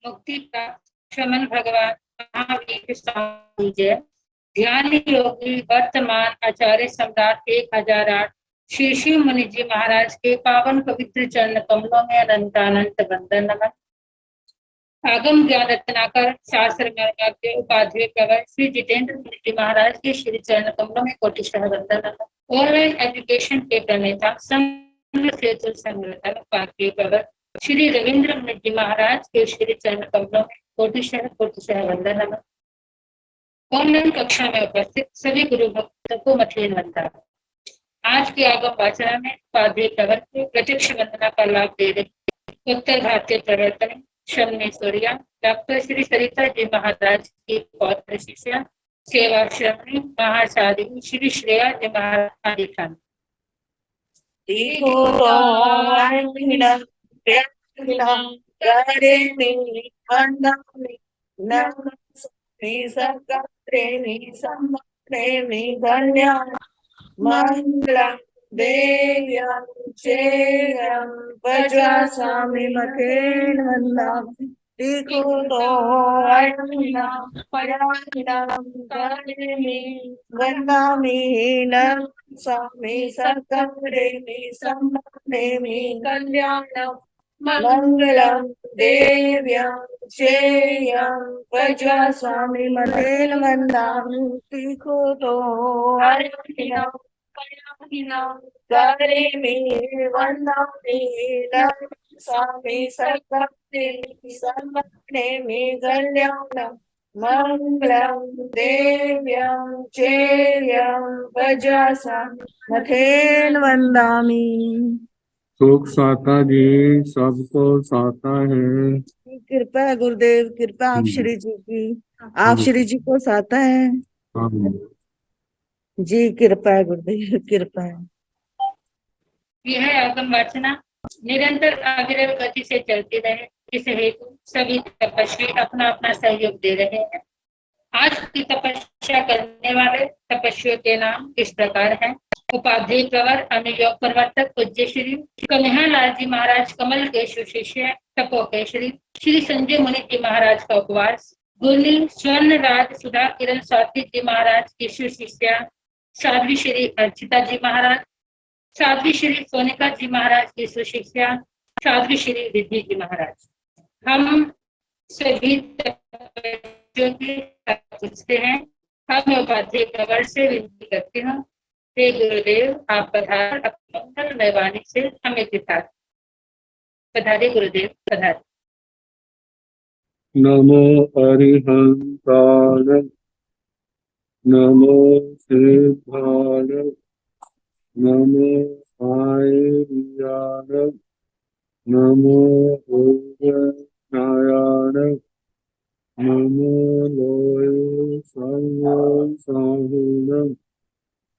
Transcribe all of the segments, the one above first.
मुक्ति प्राप्त श्रमण भगवान महावीर स्वामी जय। ध्यान योगी वर्तमान आचार्य सम्राट 1008 श्री शिव मुनि जी महाराज के पावन पवित्र चरण कमलों में अनंतानंत वंदन नमन। आगम ज्ञान रत्नाकर शास्त्र मर्माद्य उपाध्याय प्रवर श्री जितेंद्र मुनि जी महाराज के श्री चरण कमलों में कोटिशः वंदन नमन। ऑनलाइन एजुकेशन के प्रणेता संघ सेतु संग्रह उपाध्याय प्रवर श्री रविंद्र मुनि जी महाराज के श्री चरण कमलों में कोटिशः कोटिशः वंदन नमन। ऑनलाइन कक्षा में उपस्थित सभी गुरु भक्तों को मथेन वंदना। आज के आगम वाचना में उपाध्याय प्रवर को प्रत्यक्ष वंदना का लाभ दे रहे उत्तर भारतीय प्रवर्तन शमनेश्वरिया डॉक्टर श्री सरिता जी महाराज की पौत्र शिष्या सेवा श्रमणी महासाधी श्री श्रेया जी महाराज खान। मंगलम देव्यं चेयं वज्रस्वामी मथेन वंदनामि। दिकुतो अर्णिनां पराणिनां कारिणी वंदामि नम स्वामी सकरेमि सम्मानेमि कल्याणं मंगलम देव्यं चेयं वज्रस्वामी मथेन वंदामि। दिकुतो अर्णिनां करेमि वंदामि नम स्वामी सकरेमि सम्मानेमि कल्याणं मंगलम देव्यं चेयं वज्रस्वामी मथेन वंदामि। सुख साता जी सबको साता है। कृपा है गुरुदेव, कृपा आप श्री जी की, आप श्री जी को साता है जी। कृपा है गुरुदेव, कृपा है। यह आगम वाचना निरंतर अविरल गति से चलती रहे, इस हेतु सभी तपस्वी अपना अपना सहयोग दे रहे हैं। आज की तपस्या करने वाले तपस्वियों के नाम इस प्रकार हैं। उपाध्याय प्रवर अनुयोग प्रवर्तक पूज्य श्री कन्हैयालाल जी महाराज कमल के शिष्य तपो केशरी श्री संजय मुनि जी महाराज का उपवास। गुरली स्वर्ण राज सुधा किरण स्वाति जी महाराज की शिष्या साध्वी श्री अर्चिता जी महाराज, साध्वी श्री सोनिका जी महाराज की सुशिष्या साध्वी श्री रिद्धि जी महाराज। हम सभी पूछते हैं। हम उपाध्याय प्रवर से विनती करते हैं, हे गुरुदेव आप पधार अपनी मंगलमय वाणी से हमें दिखा। पधारे गुरुदेव पधारे। नमो अरिहंताय नमो सिद्धाय नमो आर्याय नमो ओजनाय नमो लोय साहुनम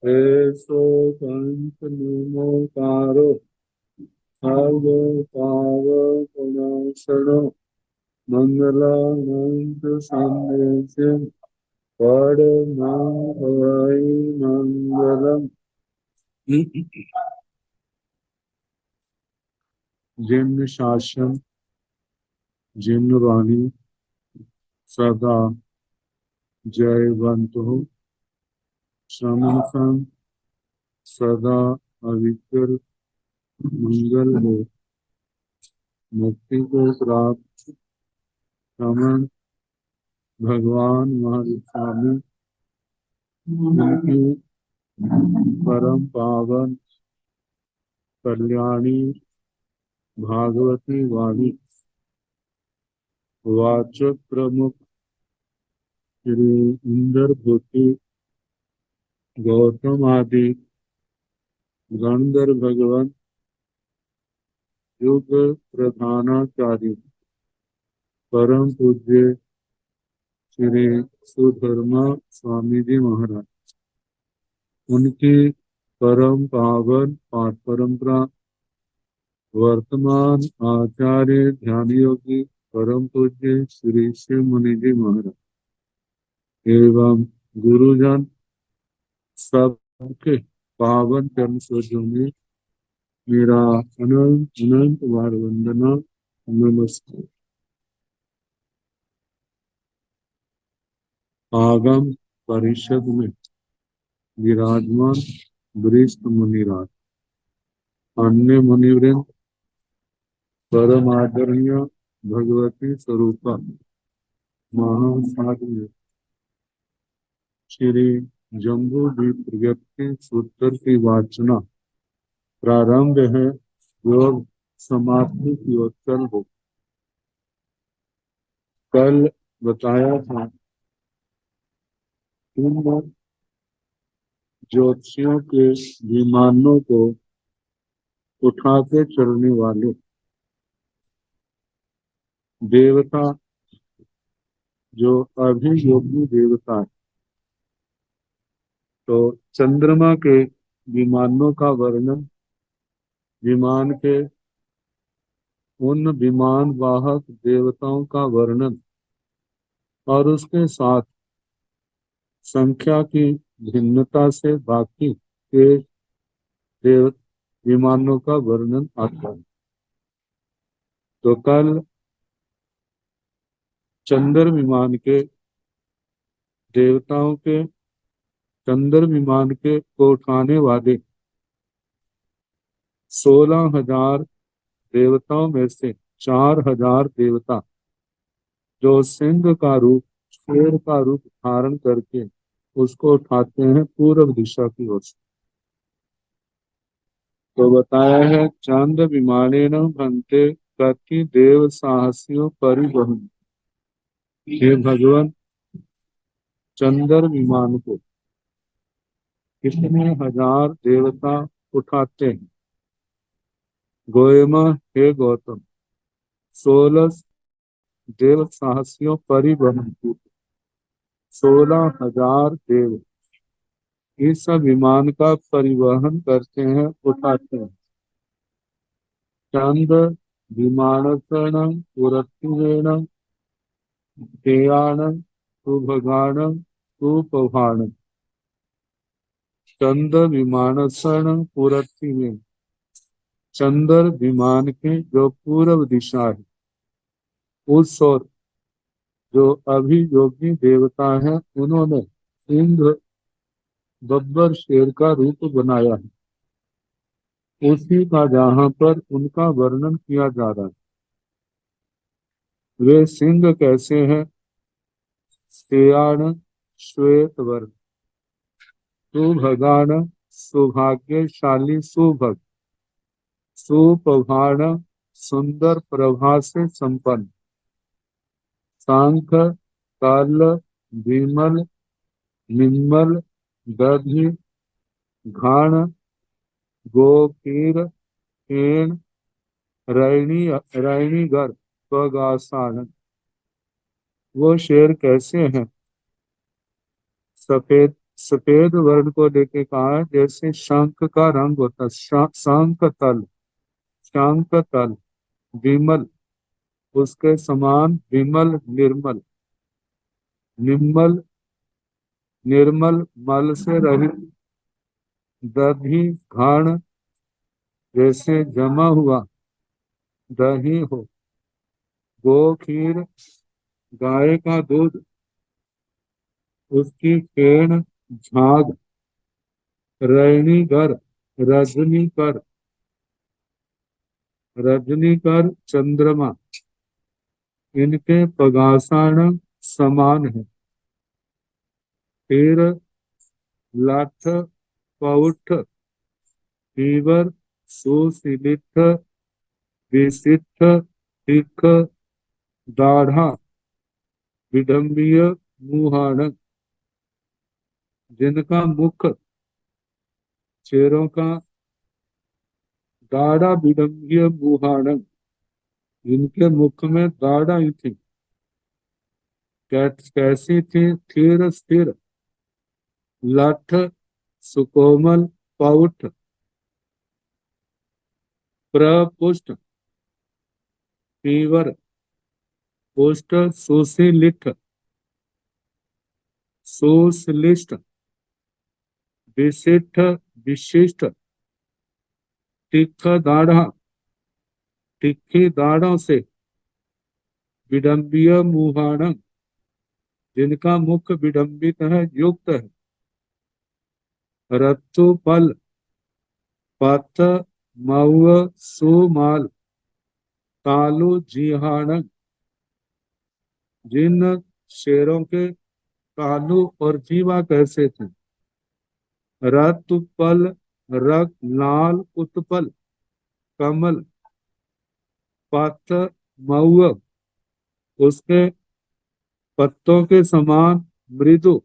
ऐसो संत नमोकारो सर्व पावनाशनो मंगलानंद संदेशम परमं मंगलम। जिन शासन जिन वाणी सदा जयवंत हो, समसन सदा अविकर मंगल हो, मुक्ति को प्राप्त रमन भगवान महावीर स्वामी उनकी परम पावन कल्याणी भागवती वाणी वाचक प्रमुख श्री इंद्र भूति गौतम आदि गणधर भगवान युग प्रधानाचार्य परम पूज्य श्री सुधर्मा स्वामी जी महाराज, उनकी परम पावन पाठ परंपरा वर्तमान आचार्य ध्यान योगी परम पूज्य श्री शिव मुनि जी महाराज एवं गुरुजन सबके पावन चरण सरोजों में मेरा अनंत अनंत बार वंदना नमस्कार। आगम परिषद में विराजमान वरिष्ठ मुनिराज, अन्य मुनिवृंद, परम आदरणीय भगवती स्वरूपा महासाध्य श्री जम्बू द्वीप प्रगति सूत्र की वाचना प्रारंभ है। योग समाप्ति की ओर चल हो। कल बताया था इन ज्योतिषियों के विमानों को उठा के चलने वाले देवता जो अभियोगी देवता है, तो चंद्रमा के विमानों का वर्णन, विमान के उन विमान वाहक देवताओं का वर्णन और उसके साथ संख्या की भिन्नता से बाकी के देव विमानों का वर्णन आता है। तो कल चंद्र विमान के देवताओं के चंद्र विमान के को उठाने वाले 16,000 देवताओं में से 4,000 देवता जो सिंह का रूप, शेर का रूप धारण करके उसको उठाते हैं पूर्व दिशा की ओर से। तो बताया है चंद्र विमानेन भन्ते कति देव साहसियों परिवहन। हे भगवान, चंद्र विमान को कितने हजार देवता उठाते हैं। गोयमा, हे गौतम, 16 देव साहसियों परिवहन, 16,000 देव इस विमान का परिवहन करते हैं, उठाते हैं। चंद्र विमानसरणं पुरस्तिवेन देयानं सुभगानं सुपभानं। चंद्र विमानसरणं पुरस्तिवेन, चंद्र विमान की जो पूर्व दिशा है उस ओर जो अभियोगी देवता है उन्होंने इंद्र बब्बर शेर का रूप बनाया है। उसी का जहाँ पर उनका वर्णन किया जा रहा है। वे सिंह कैसे हैं? श्रेयाण श्वेत वर्ण, सुभगान सौभाग्यशाली सुभग, सुप्रभाण सुंदर प्रभा से संपन्न, सांख काल विमल निर्मल दधि घाण गोपीर हेण रैणीगर स्वगासान। वो शेर कैसे हैं? सफेद सफेद वर्ण को लेके कहा है, जैसे शंख का रंग होता है, शंख तल विमल, उसके समान विमल निर्मल, निर्मल मल से रहित, दधि घाण जैसे जमा हुआ दही हो, गो खीर गाय का दूध, उसकी फेण झाग, रैणीगर रजनीकर चंद्रमा, इनके पगासाण समान है। फिर लाठ पौठ फीवर सुशिलित विशिष्ट तिख दाढ़ा विडम्बीय मुहाण, जिनका मुख शेरों का दाढ़ा विडम्बीय मुहाण, इनके मुख में दाढ़ा ही थी। कैसी थी? स्थिर स्थिर, लठ सुकोमल पौठ, प्रपुष्ट फीवर पुष्ट सुशिलित सुश्लिष्ट विशिष्ट विशिष्ट, तिख दाढ़ा तिखी दाढ़ों से, विडम्बीय मुहाण जिनका मुख विडंबित है, युक्त है। रत्तु पल पत मऊ सुमाल तालु जिहाण। जिन शेरों के तालु और जीवा कैसे थे। रत्तुपल रक लाल उत्पल कमल पत मऊ उसके पत्तों के समान मृदु।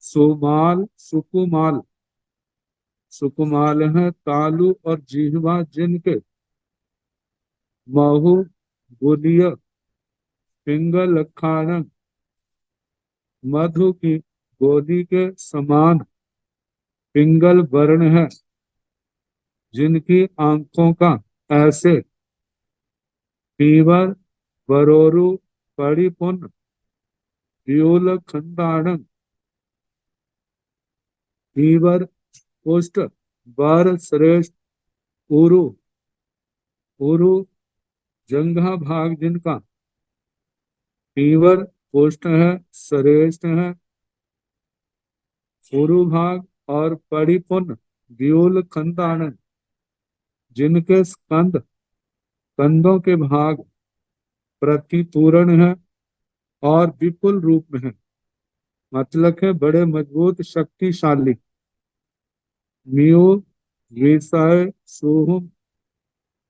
सुमाल सुकुमाल सुकुमाल है तालु और जिह्वा जिनके। महु गुलिय पिंगल खान मधु की गोदी के समान पिंगल वर्ण है। जिनकी आंखों का ऐसे पीवर बरोरु परिपुन व्यूल खंडाण। पीवर पुष्ट वर श्रेष्ठ उरु उरु जंघा भाग जिनका। पीवर पुष्ट है, श्रेष्ठ है, उरु भाग और परिपुन व्यूल खंडाण जिनके स्कंद कंधों के भाग प्रतिपूर्ण है और विपुल रूप में है। मतलब है बड़े मजबूत शक्तिशाली। म्यू विषय सुहुम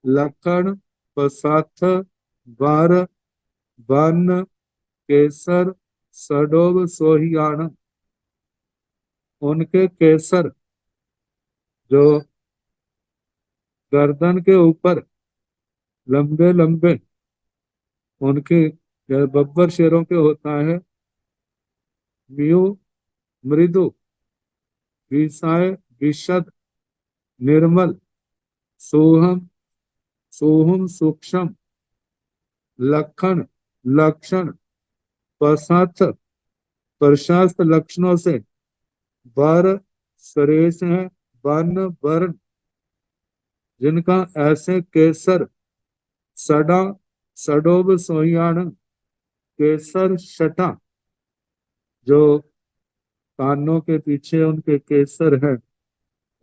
लखन पसाथ बार बन केसर सडोब सोहियाण। उनके केसर जो गर्दन के ऊपर लंबे लंबे उनके बब्बर शेरों के होता है। म्यू मृदु विषय विशद निर्मल सोहम सोहम सूक्ष्म लक्षण लक्षण पश्चात प्रशस्त लक्षणों से वर श्रेष्ठ है। वर्ण वर्ण जिनका ऐसे केसर सडा सडोब सोहियाण केसर शटा जो कानों के पीछे उनके केसर है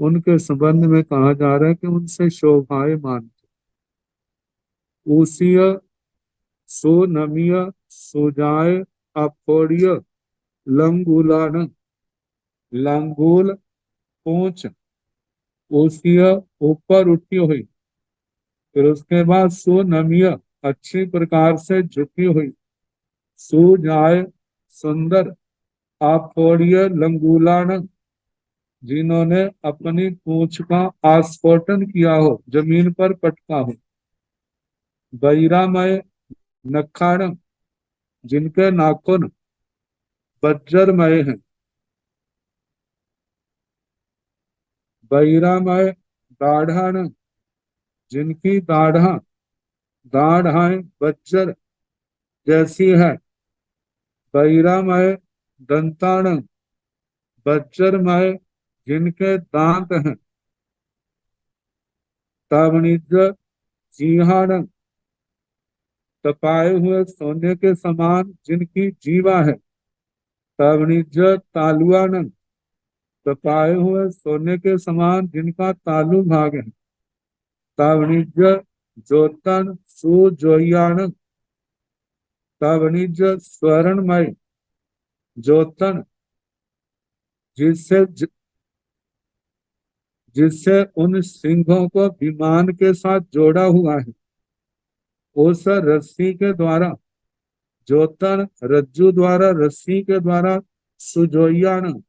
उनके संबंध में कहा जा रहा है कि उनसे शोभायमान। ऊसीय सुनमीय सुजाय अपोड़ीय लंगूलान लंगूल पूंछ ऊसीय ऊपर उठी हुई। फिर उसके बाद सुनमीय अच्छी प्रकार से झुकी हुई। सुजाय सुंदर अपोड़ीय लंगूलान जिन्होंने अपनी पूंछ का आस्फोटन किया हो, जमीन पर पटका हो। बैरामय नखाण जिनके नाखून वज्रमय हैं। बैरामय दाढ़ाण जिनकी दाढ़ाएं वज्र जैसी है। बैरामय दंताण वज्रमय जिनके दांत हैं। तावणिज जिहाण तपाए हुए सोने के समान जिनकी जीवा है। तावणिज तालुआन तपाए हुए सोने के समान जिनका तालु भाग है। तावणिज ज्योतन सुजोयान तावणिज स्वर्णमय ज्योतन जिससे जिससे उन सिंहों को विमान के साथ जोड़ा हुआ है। उस रस्सी के द्वारा ज्योतन रज्जु द्वारा रस्सी के द्वारा सुजोयान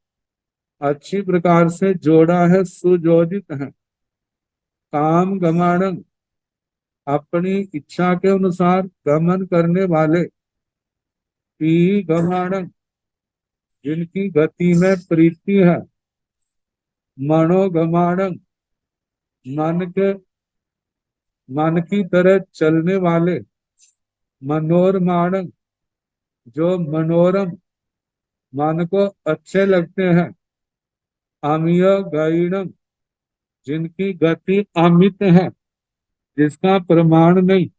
अच्छी प्रकार से जोड़ा है, सुजोजित है। काम गमाण अपनी इच्छा के अनुसार गमन करने वाले। पी गमाण जिनकी गति में प्रीति है। मनोगमाण मन की तरह चलने वाले। मनोरमाण जो मनोरम मन को अच्छे लगते हैं। अमीय गैणम जिनकी गति अमित है, जिसका प्रमाण नहीं।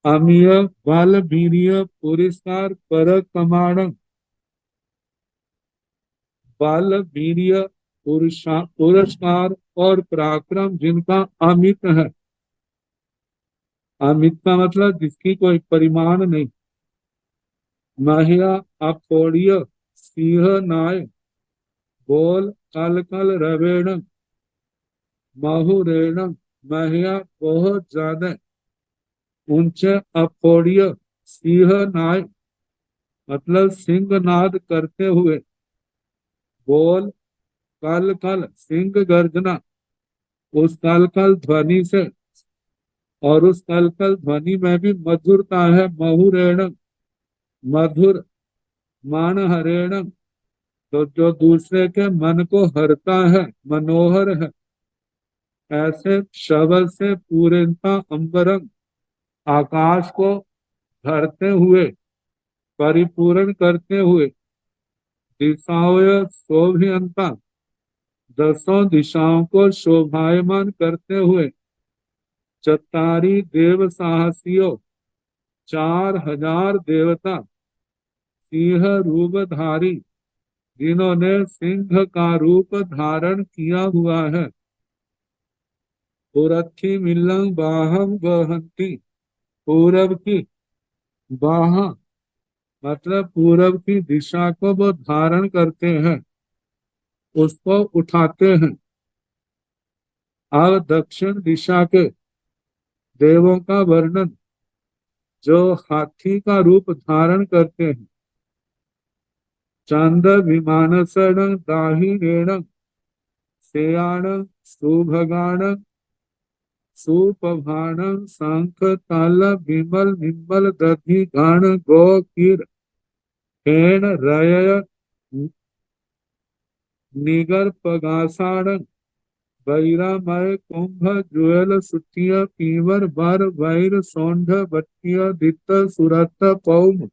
अमीय बल वीर्य पुरस्कार पर कमाणम। बल वीर्य पुरस्कार और पराक्रम जिनका अमित है। अमित का मतलब जिसकी कोई परिमाण नहीं। महिया अपोड़िय सिंह नाय बोल कल कल रवेण महुरेण। महिया बहुत ज्यादा ऊंचे अपोड़िय सिंह नाय मतलब सिंह नाद करते हुए। बोल कल कल सिंह गर्जना उस कल कल ध्वनि से और उस कल कल ध्वनि में भी मधुरता है। महुरेण मधुर मान हरेण तो जो दूसरे के मन को हरता है मनोहर है। ऐसे शब्द से पूर्णता अंबरम आकाश को भरते हुए परिपूर्ण करते हुए। दिशाओं शोभियंता दसों दिशाओं को शोभायमान करते हुए। चतारी देव साहसियों 4000 देवता सिंह रूपधारी जिन्होंने सिंह का रूप धारण किया हुआ है। पुरथी मिलंग बाहम वहंती पूरब की बाह मतलब पूरब की दिशा को वो धारण करते हैं उसको उठाते हैं। अब दक्षिण दिशा के देवों का वर्णन जो हाथी का रूप धारण करते हैं। चंद विमानसण दाहिनेण सेयाण सुभगाण सुपभाण शंख ताल विमल निम्बल दधि गण गो कीर हेण रय निगर पगासाण वैरामय कुंभ जुएल सुतिय पीवर बर वैर सौंढ बट्टिय दित सुरत पौम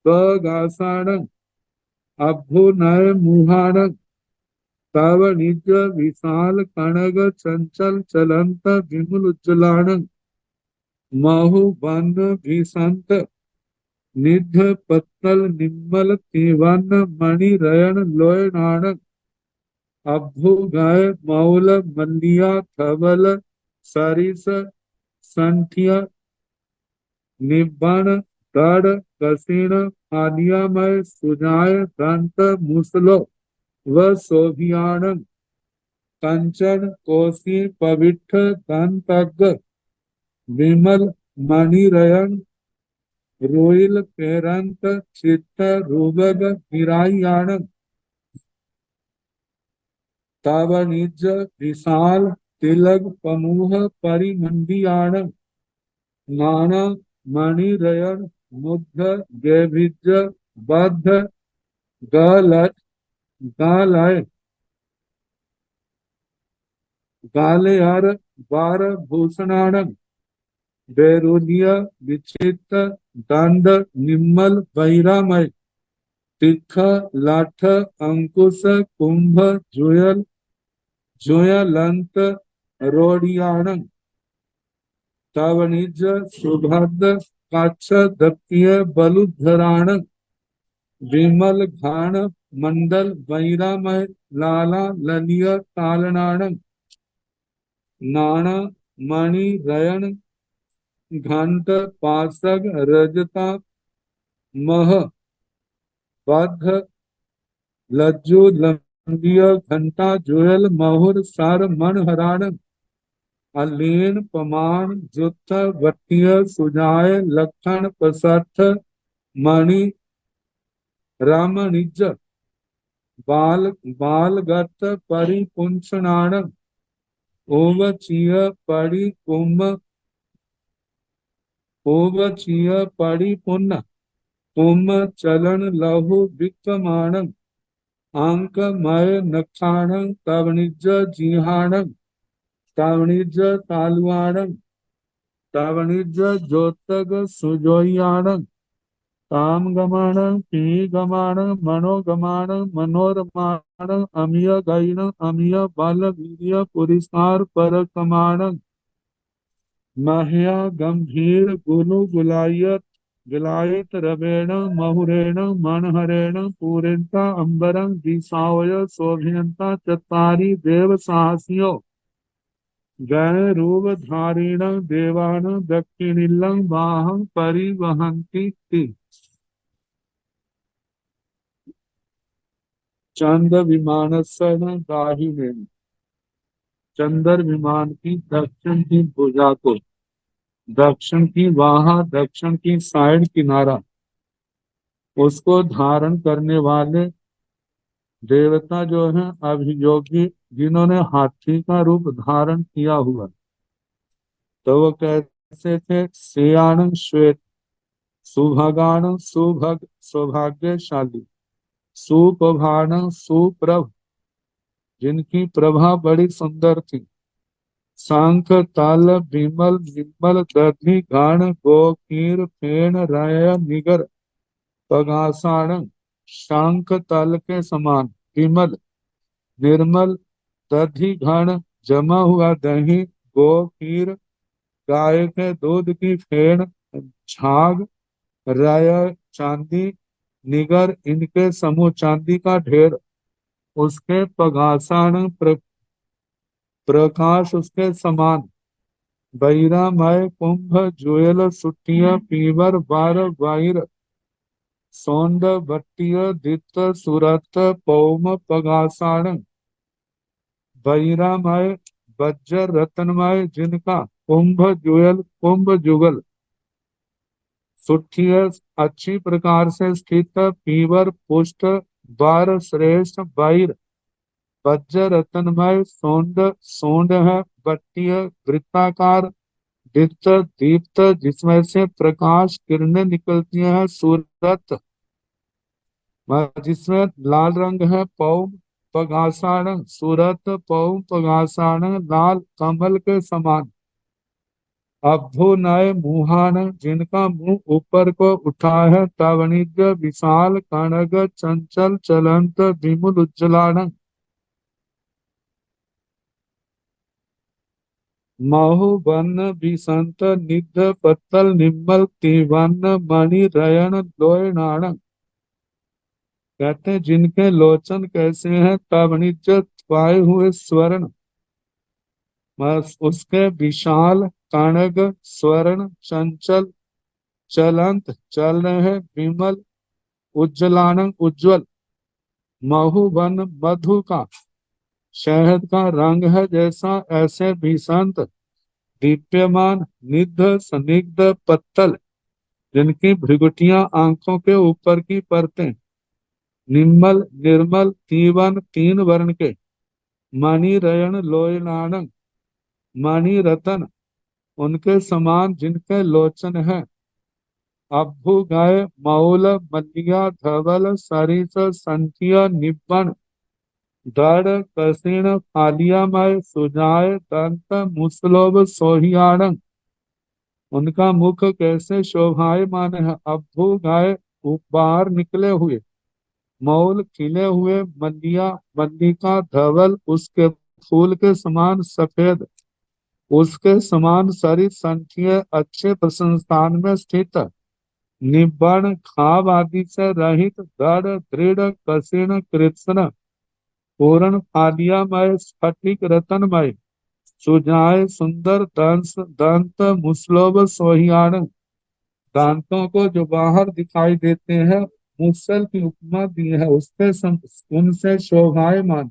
गासाण अभ्भु नय मुहाण तव निज विशाल कणग चंचल चलंत विमुल उज्जलाण महु बन भीसंत निध पत्तल निम्मल तिवन मणि रयन लोयनाण अभ्भु गय मौल मल्लिया थवल सरिस संठिया निब्बण दड़ कसिण आलियामय सुजाय दंत मुसलो व सोभियाण कंचन कोसी पविठ दंतग विमल मणिरयन रोइल पेरंत चित्त रूबग गिराइयाण तव निज विशाल तिलक पमूह परिमंडियाण नाना मणिरयन मुग्ध गेभिज बद्ध गलट गालय गालेयर बार भूषणाण बेरुलिय विचित दंड निम्मल वैरामय तिख लाठ अंकुश कुंभ जुयल जुयलंत रोडियाण तव निज सुभद्र काक्ष दत्तीय बलुधराण विमल घाण मंडल वैरामय लाला ललिय तालनाण नाना मणि रयन घंट पासग रजता मह बद्ध लज्जु लंबिय घंटा जुयल महुर सर मन हराण अलीन पमान जुत्थ वट्टिय सुजाय लखन पसठ मणि रामनिज बाल बालगत परिपुंसनाण ओवचीय पड़ी कुंभ ओवचीय पड़ी पुण्य कुंभ चलन लहु विक्रमाण अंक मय नक्षाण तवनिज जिहाण तवनिज तालुआण तवनिज ज्योतग सुजोयाण ताम गमाण पी गमाण मनोगमाण मनोरमाण अमिय गैण अमिय बल वीर्य पुरस्कार पर कमाण मह्या गंभीर गुलु गुलायत गिलायत रवेण महुरेण मनहरेण पूरिता अंबरं दिशावय शोभियंता चत्तारि देव साहसियो गण रूप धारिण देवान दक्षिणिल्लं वाहं परिवहन्ति ति। चंद्र विमानस्य दाहिने चंद्र विमान की दक्षिण की भुजा को दक्षिण की वहां दक्षिण की साइड किनारा उसको धारण करने वाले देवता जो हैं अभियोगी जिन्होंने हाथी का रूप धारण किया हुआ तो वो कैसे थे श्रेयाण श्वेत सुभगान सुभग सौभाग्यशाली सुप्रभान सुप्रभ जिनकी प्रभा बड़ी सुंदर थी शंख ताल विमल विमल दधि घाण गोकीर फेण रय निगर पगासाण शंख तल के समान विमल निर्मल दधि घन जमा हुआ दही गो खीर गाय के दूध की फेण झाग रय चांदी निगर इनके समूह चांदी का ढेर उसके पगासाण प्रकाश उसके समान बैरामय कुंभ जुएल सुटिया पीवर बार वाइर सौंद भट्टिय दित सुरत पौम पगासाण बैरामय वज्र रत्नमय जिनका कुंभ जुएल कुंभ जुगल सुठिय अच्छी प्रकार से स्थित पीवर पुष्ट बार श्रेष्ठ बैर वज्र रत्नमय सोंड सोंड है बट्टिय वृत्ताकार दीप्त दीप्त जिसमें से प्रकाश किरणें निकलती हैं सूरत जिसमें लाल रंग है पौम पगासाण सूरत पौम पगासाण लाल कमल के समान अभ्भु नय मुहान जिनका मुंह ऊपर को उठा है तवणिज विशाल कणग चंचल चलंत विमुल उज्जलान महु वन विसंत निध पत्तल निम्मल तिवन मणि रयन लोयनाण कहते हैं जिनके लोचन कैसे हैं तवणिज पाए हुए स्वर्ण बस उसके विशाल कणग स्वर्ण चंचल चलंत चल रहे हैं विमल उज्जलानंग उज्जवल महुवन मधु का शहद का रंग है जैसा ऐसे भीषंत दीप्यमान निध सनिग्ध पत्तल जिनकी भृगुटियां आंखों के ऊपर की परतें निम्मल निर्मल तीवन तीन वर्ण के मणि रयन लोयनानंग मणि रतन उनके समान जिनके लोचन है अभ्भु गाय मऊल मल्लिया धवल सरिस संठिया निब्बन दड़ कसिण फालियामय सुजाय दंत मुसलोभ सोहियाणं उनका मुख कैसे शोभायमान है अभ्भु गाय बाहर निकले हुए मऊल खिले हुए मल्लिया मल्लिका धवल उसके फूल के समान सफेद उसके समान सारी संख्या अच्छे प्रसंस्थान में स्थित निब्बण खाब आदि से रहित दृढ़ दृढ़ कसिण कृत्स्न पूर्ण फालियामय स्फटिक रतनमय सुजाय सुंदर दंस दंत मुसलोभ सोहियाण दांतों को जो बाहर दिखाई देते हैं मुसल की उपमा दी है उनसे शोभायमान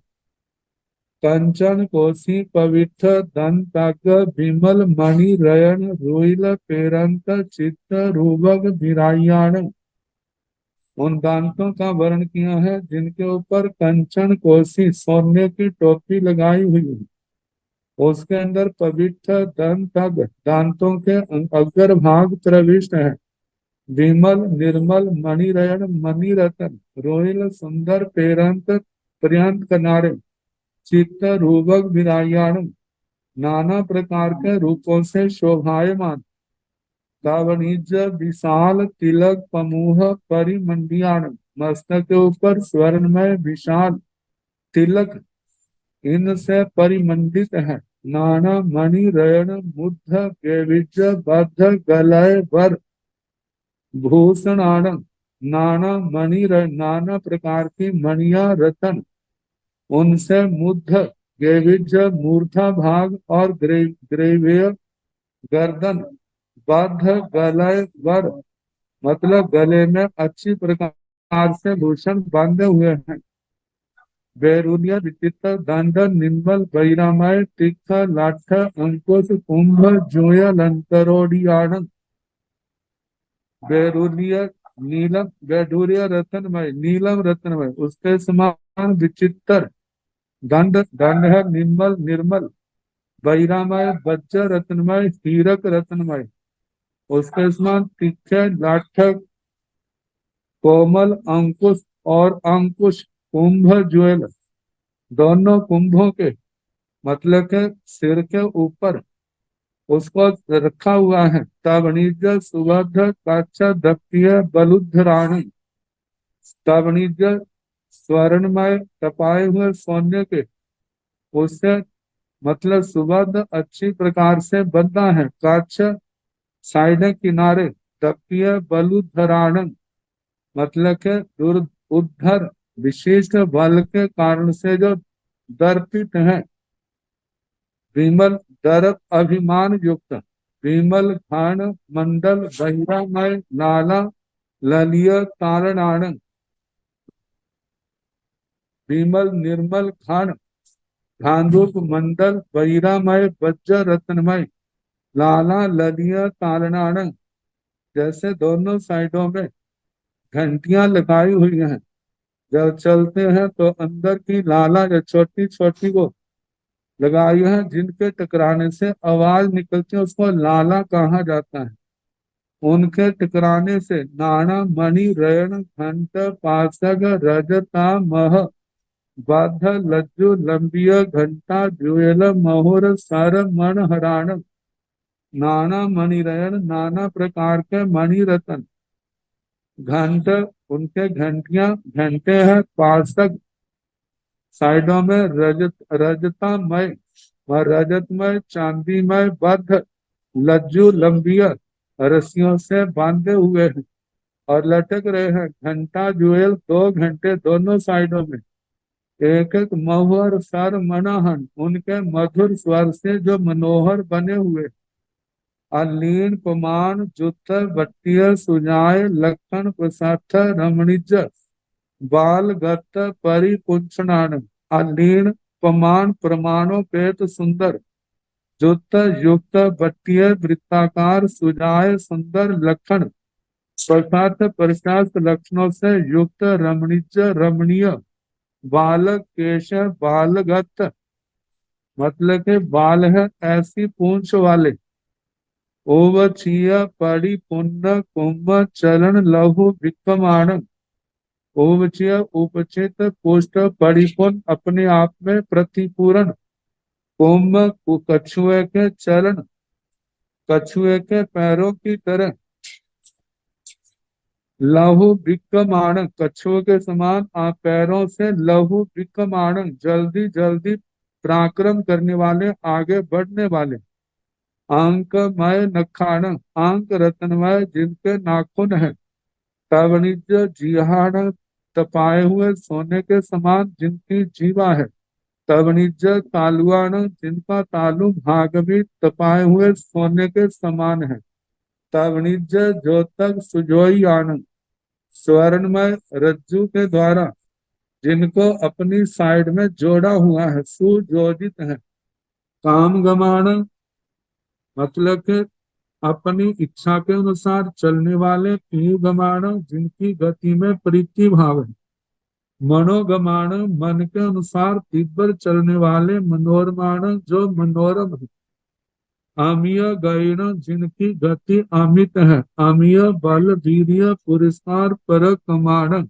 कंचन कोसी पवित्र दंतक विमल मणि रयन रोइल पेरंत चित्त रूबग भिरायाण उन दांतों का वर्ण किया है जिनके ऊपर कंचन कोसी सोने की टोपी लगाई हुई है उसके अंदर पवित्र दंतक दांतों के अग्र भाग प्रविष्ट है विमल निर्मल मणिरयन मणि रतन रोहिल सुंदर पेरंत पर्यंत किनारे चित्त रूपक विरायाण नाना प्रकार के रूपों से शोभायमान कावणिज विशाल तिलक समूह परिमंडियाण मस्तक के ऊपर स्वर्णमय विशाल तिलक इनसे परिमंडित है नाना मणि रयन मुद्ध केविज बद्ध गलय वर भूषणान नाना नाना प्रकार की मणिया रतन उनसे मुद्ध गेविज मूर्धा भाग और ग्रेवेय गर्दन बद्ध गलय वर मतलब गले में अच्छी प्रकार से भूषण बांधे हुए हैं। बैरूनिया विचित्र दंड निर्मल वैरामय तीर्थ लाठ अंकुश कुंभ जोय लंतरोडियाण बैरूनिया नीलम बैडूरिया रत्नमय नीलम रत्नमय उसके समान विचित्र दंड दंड है निर्मल निर्मल वैरामय वज्र रत्नमय हीरक रत्नमय उसके समान तीखे लाठक कोमल अंकुश और अंकुश कुंभ ज्वेल दोनों कुंभों के मतलब के सिर के ऊपर उसको रखा हुआ है। तवणिज सुबद्ध काचा दप्तीय बलुद्धराणी तवणिज स्वर्णमय तपाए हुए सोने के उससे मतलब सुबद्ध अच्छी प्रकार से बंधा है। काच साइड किनारे दप्तीय बलुद्धराण मतलब के दुर् उद्धर विशिष्ट बल के कारण से जो दर्पित है। विमल दर अभिमान युक्त विमल खान मंडल बहिरामय लाला ललिय तारणाण विमल निर्मल खान धांधुक मंडल बहिरामय वज्र रत्नमय लाला ललिय तारणाण जैसे दोनों साइडों में घंटियां लगाई हुई हैं। जब चलते हैं तो अंदर की लाला जो छोटी छोटी वो लगाई है जिनके टकराने से आवाज निकलती है उसको लाला कहा जाता है। उनके टकराने से नाना मणि रयन घंट पासग रजता मह बाध लज्जु लंबिय घंटा ज्वेल महुर सर मन हराण नाना मणि रयन नाना प्रकार के मणि रतन घंट उनके घंटे हैं पार्षद साइडों में रजतामय व रजतमय चांदीमय बद्ध लज्जू लंबिया रस्सियों से बांधे हुए हैं और लटक रहे हैं। घंटा जुएल 2 घंटे दोनों साइडों में एक एक महुअर सर मनाहन उनके मधुर स्वर से जो मनोहर बने हुए अलीन पमान जुत बट्टिय सुजाय लखन प्रसाथ रमणिज बाल गत परिपुंचनान अलीन पमान प्रमाणों पेत सुंदर जुत युक्त बट्टिय वृत्ताकार सुजाय सुंदर लखन प्रसाथ प्रशास्त लक्षणों से युक्त रमणिज रमणीय बाल केश बालगत मतलब के बाल है ऐसी पूंछ वाले ओवचीय पड़ी पुण्य कुंभ चरण लहु विक्रमाण ओवचीय उपचित पुष्ट परिपूर्ण अपने आप में प्रतिपूर्ण कुंभ कछुए के चरण कछुए के पैरों की तरह लहु विक्रमाण कछुए के समान आप पैरों से लहु विक्रमाण जल्दी जल्दी पराक्रम करने वाले आगे बढ़ने वाले अंकमय नखान अंक रत्नमय जिनके नाखून है तवनिज जिहान तपाए हुए सोने के समान जिनकी जीवा है तवनिज तालुआन जिनका तालु भाग भी तपाए हुए सोने के समान है तवनिज ज्योतक सुजोई आनंद स्वर्णमय रज्जु के द्वारा जिनको अपनी साइड में जोड़ा हुआ है सुजोजित है काम गमान मतलब के अपनी इच्छा के अनुसार चलने वाले पीयूगमाण जिनकी गति में प्रीति भाव है मनोगमाण मन के अनुसार तिब्बर चलने वाले मनोरमाण जो मनोरम है अमीय गैण जिनकी गति अमित है अमीय बल वीर्य पुरस्कार पर कमाण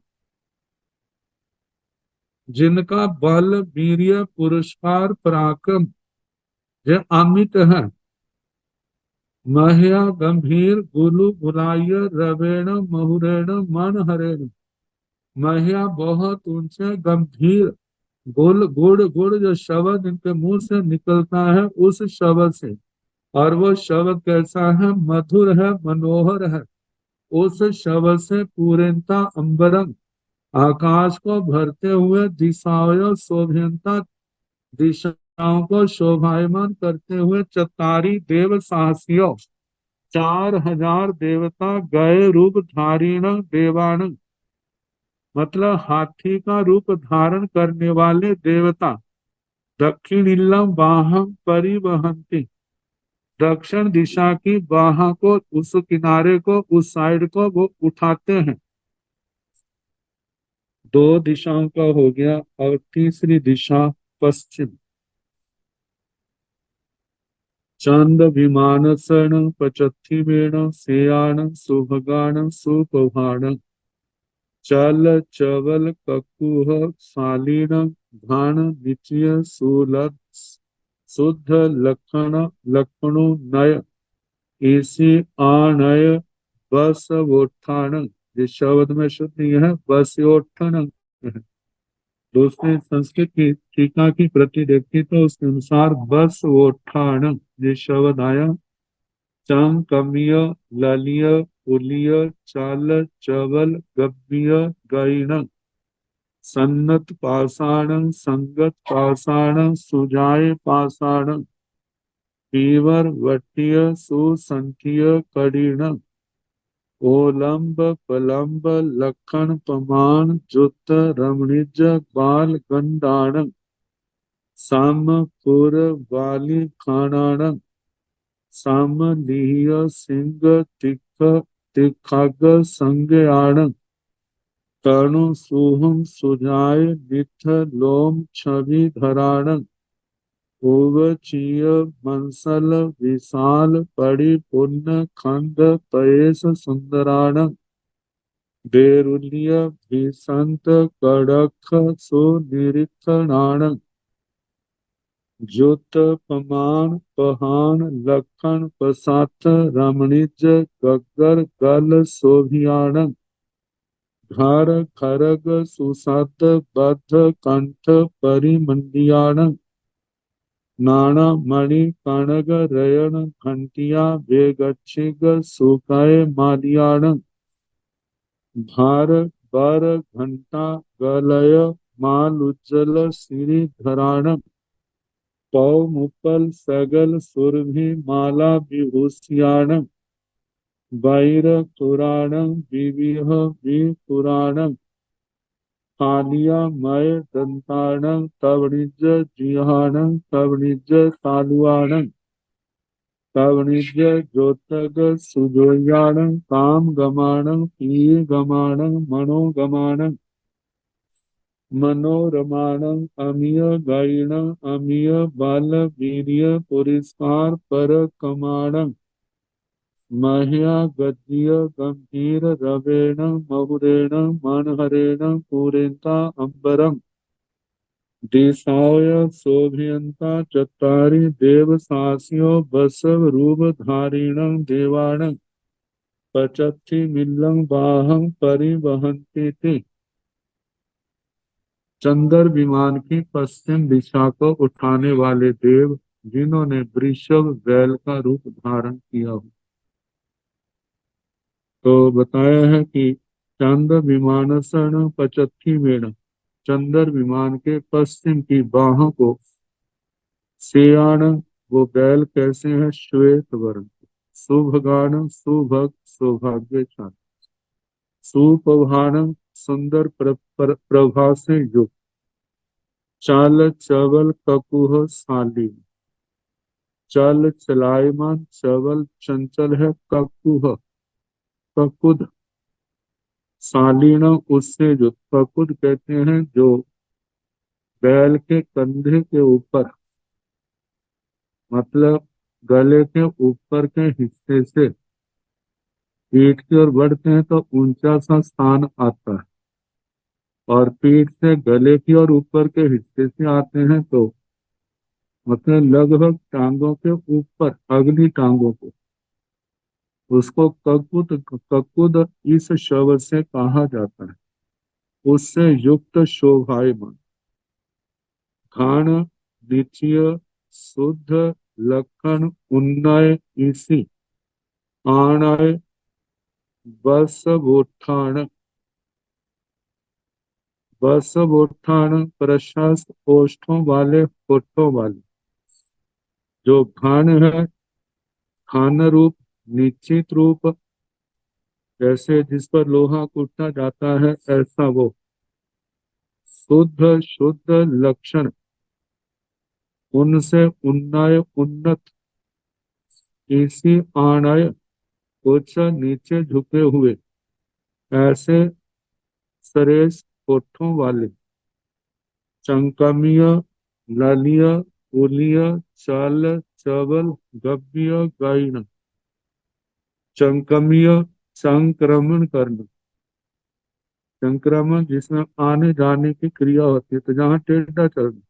जिनका बल वीर्य पुरस्कार पराक्रम जो अमित है महया गंभीर गुलु गुलाय रवेण महुरेण मन हरेण महया बहुत ऊंचे गंभीर गुड़ गुड़ गुड़ जो शब्द इनके मुंह से निकलता है उस शब्द से, और वो शब्द कैसा है? मधुर है, मनोहर है। उस शब्द से पूर्णता अंबरम, आकाश को भरते हुए, दिशाओं शोभयंता, दिशाओं को शोभायमान करते हुए, चतारी देव साहसियों, 4,000 देवता गए रूप धारीण देवान, मतलब हाथी का रूप धारण करने वाले देवता, दक्षिणिल्लम बाहम परिवहंती, दक्षिण दिशा की बाह को, उस किनारे को, उस साइड को वो उठाते हैं। दो दिशाओं का हो गया, और तीसरी दिशा पश्चिम। चंद विमान सण पचथि मेण सेयाण सुभगान सुपभाण, चल चवल ककुह शालीन, घाण निचय सुलभ, शुद्ध लक्षण लक्षणो नय, इसी आणय बस वोत्थान। जिस शब्द में शुद्ध नहीं है बसोत्थान। दूसरे संस्कृत की टीका की प्रति देखी तो उसके अनुसार बस वोत्थान ये शब्द आया। चम कमिय ललिय उलिय चाल चवल गव्य गैण, सन्नत पाषाण संगत पाषाण सुजाय पाषाण, पीवर वट्टिय सुसंख्य कड़ीण, ओलंब पलंब लखन पमान जुत रमणिज बाल गंडाण, साम पुर वाली खाणाण, साम लिहिय सिंह तिख तिखग संज्ञाण, तणु सुहम सुजाय निथ लोम छवि धराण, ओवचीय मंसल विशाल परिपूर्ण खंड पयेश सुंदराण, बेरुलिय भीषंत कड़ख सुनिरीक्षणाण, ज्योत पमान पहान लखन पसाथ रमणिज गग्गर गल शोभियाण, घर खरग सुसत बद्ध कंठ परिमंडियाण, नाना मणि कणग रयन घंटिया बेगच्छिग सुकय मालियाण, भार बर घंटा गलय माल उज्जल श्री धराण, पौ मुपल सगल सुरभि माला विभूषियाण, वैर पुराण विविह विपुराण, कालिया मय दंताण तवणिज जिहाण, तवणिज तालुआण, तवणिज ज्योतग सुजोयाण, काम गमाण पीय गमाण मनोगमाण, मनोरमाण अमीय गैण अमीय बल वीर्य पुरस्कार पर कमाण, मह्या गद्य गंभीर रवेण महुरेण मनहरेण पूरेन्ता अंबरम, दिशाय शोभयन्ता चत्वारि देव सास्यो बसव रूप धारिणं देवाण, पचत्थि मिल्लं बाहं परिवहन्ति ते। चंद्र विमान की पश्चिम दिशा को उठाने वाले देव, जिन्होंने वृषभ बैल का रूप धारण किया हो। तो बताया है कि चंद्र विमानसण पचत्थि मेण, चंद्र विमान के पश्चिम की बाहों को, सेयाण वो बैल कैसे हैं? श्वेत वर्ण, शुभगान सुभग सौभाग्यशाली, सुपभान सुंदर प्रभा से युक्त, चाल चवल ककुह शाली, चल चलायमान चवल चंचल है, ककुह ककुद शालीन उससे जो, ककुद कहते हैं जो बैल के कंधे के ऊपर, मतलब गले के ऊपर के हिस्से से पीठ की ओर बढ़ते हैं तो ऊंचा सा स्थान आता है, और पीठ से गले की ओर ऊपर के हिस्से से आते हैं तो मतलब लगभग टांगों के ऊपर, अगली टांगों को, उसको ककुद ककुद इस शब्द से कहा जाता है। उससे युक्त शोभायमान, घाण निचय शुद्ध लक्षण उन्नय इसी आणय बसवोत्थान प्रशस्त ओष्ठों वाले होठों वाले। जो घाण है खान रूप निश्चित रूप, जैसे जिस पर लोहा कूटा जाता है ऐसा वो। शुद्ध शुद्ध लक्षण उनसे उन्नय उन्नत, इसी आणय उच्च नीचे झुके हुए, ऐसे श्रेष्ठ होठों वाले। चंकमीय ललिय उलिय चाल चबल गव्य गायन। चंकमीय संक्रमण करना, संक्रमण जिसमें आने जाने की क्रिया होती है, तो जहाँ टेढ़ा चलना।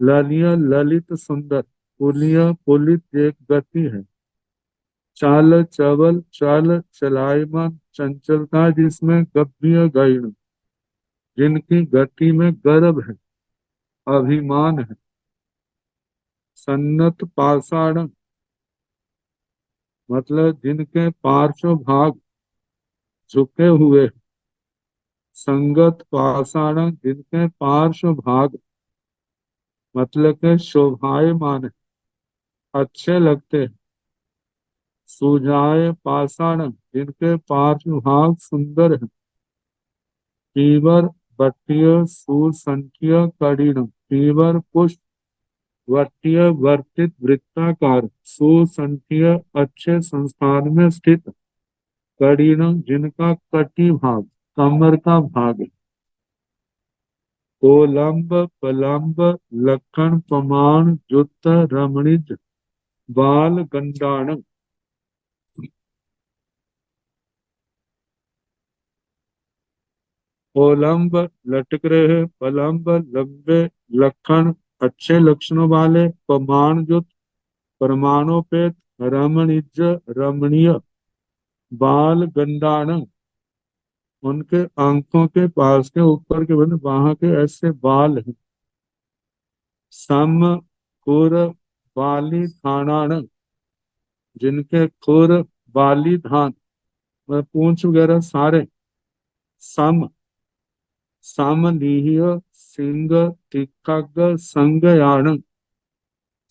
ललिय ललित सुंदर, पुलिय पुलित एक गति है। चाल चबल चाल चलायमान चंचलता जिसमें गव्य गायन, जिनकी गति में गर्व है, अभिमान है। सन्नत पाषाण मतलब जिनके पार्श्व भाग झुके हुए। संगत पाषाण जिनके पार्श्व भाग मतलब के शोभायमान है, अच्छे लगते हैं। सुजाय पाषाण जिनके पार्श्व भाग सुंदर है। पीवर वट्टीय सुसंख्य कड़िण, पीवर पुष्प वट्टीय वर्तित वृत्ताकार, सुसंख्य अच्छे संस्थान में स्थित। कड़िण जिनका कटी भाग कमर का भाग है। कोलंब पलंब लखन प्रमाण जुत रमणिज बाल गंडाण। कोलंब लटक रहे, पलंब लंबे, लखन अच्छे लक्षणों वाले, प्रमाण जुत प्रमाणोपेत, रमणिज रमणीय, बाल गंडाण उनके आंखों के पास के ऊपर के बने वहां के ऐसे बाल हैं। सम खुर बाली थानाण जिनके खुर बाली धान पूंछ वगैरह सारे। सम सामलीय सिंह तिखग संगयाण,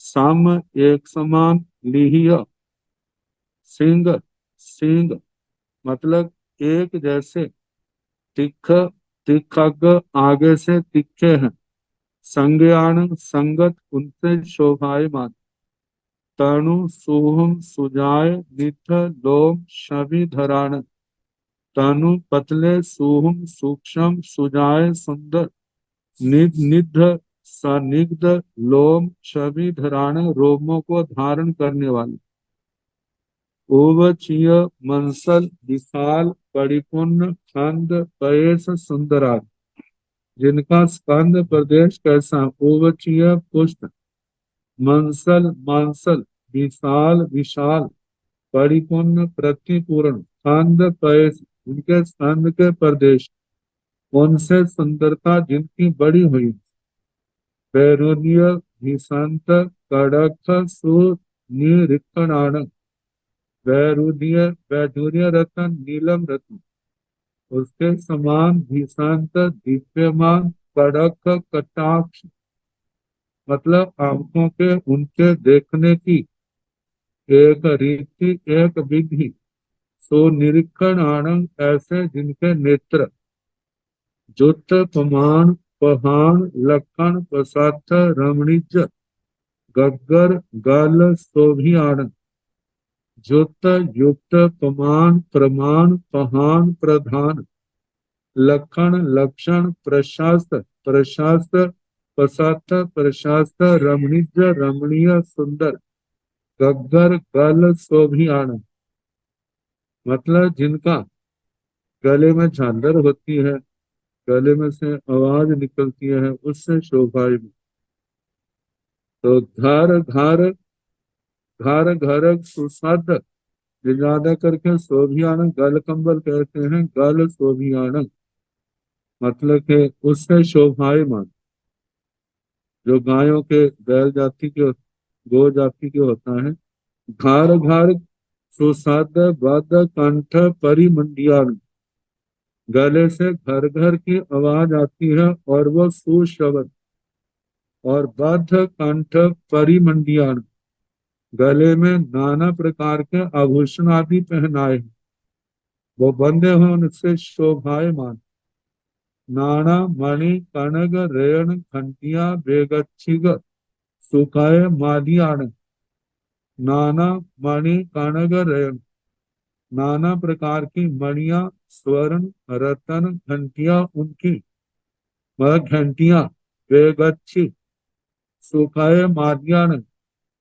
सम एक समान, लीह सिंह सिंह मतलब एक जैसे। तिख तिखग आगे से तिखे हैं। संज्ञान संगत उनसे शोभायमान। तनु सुहुम सुजाय निथ लोम शवि धराण, तनु पतले सुहुम सूक्ष्म सुजाय सुंदर। निध सनिग्ध लोम छवि धराण रोमों को धारण करने वाले। ओवचीय मंसल विशाल परिपूर्ण खंड पयस सुंदरा, जिनका स्कंद प्रदेश कैसा। ओवचीय पुष्ट, मंसल मांसल, विशाल विशाल, परिपूर्ण प्रतिपूर्ण, खंड पयस उनके स्कंद के प्रदेश, उनसे सुंदरता जिनकी बड़ी हुई। वैरुण्य निशांत कड़क सुनिरीक्षणाण, वैरुण्य वैदुर्य रत्न नीलम रत्न उसके समान भीषांत दिव्यमान कड़क कटाक्ष मतलब आंखों के उनके देखने की एक रीति एक विधि। सो निरीक्षण आनंद ऐसे जिनके नेत्र। जुत पमान पहान लखन प्रसाद रमणीज, गग्गर गल शोभियाण। जुत युक्त पमान प्रमाण पहान प्रधान, लखन लक्षण प्रशास्त प्रशास्त प्रसाद प्रशास्त रमणीज रमणीय सुंदर। गग्गर गल शोभियाण मतलब जिनका गले में झालर होती है, गले में से आवाज निकलती है, उससे शोभायमान। तो घर घर घर घर सुसद ज्यादा करके शोभियान गल कंबल कहते हैं। गल शोभियान मतलब के उससे शोभायमान। जो गायों के बैल जाति के गो जाति के होता है। घार घार सुसाद बाद कंठ परिमंडियान, गले से घर घर की आवाज आती है और वो सुशब्द। और बद्ध कंठ परिमंडियान, गले में नाना प्रकार के आभूषण आदि पहनाए हैं। वो बंधे हुए उनसे शोभायमान। नाना मणि कनग रेण घंटिया बेगच्छिग सुखाय मादियान, नाना मणि कनग रेण, नाना प्रकार की मणियां, स्वर्ण रतन घंटिया, उनकी वह घंटियां बेगच्छी सुखाय मादियान,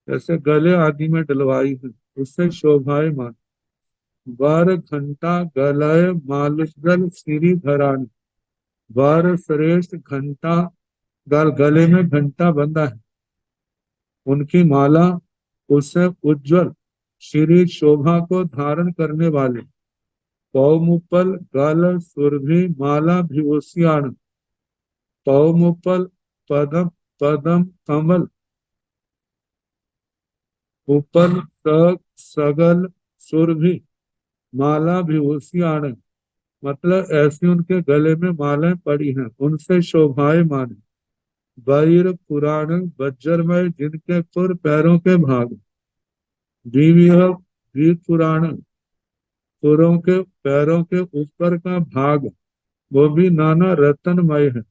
जैसे गले आदि में डलवाई है, उससे शोभायमान। बार घंटा गलय मालगल सिरी धरान, बार श्रेष्ठ घंटा गले में घंटा बंधा है, उनकी माला उससे उज्जवल श्री शोभा को धारण करने वाले। पौमुपल गल सुरभि माला भिवस्यान, पौमुपल पदम पदम कमल उपल सगल सुरभि माला भिवस्यान, मतलब ऐसी उनके गले में मालाएं पड़ी हैं, उनसे शोभायमान। वैर पुराण वज्रमय, जिनके पुर पैरों के भाग। दिव्य वीर पुराण, पुरों के पैरों के ऊपर का भाग, वो भी नाना रत्नमय है।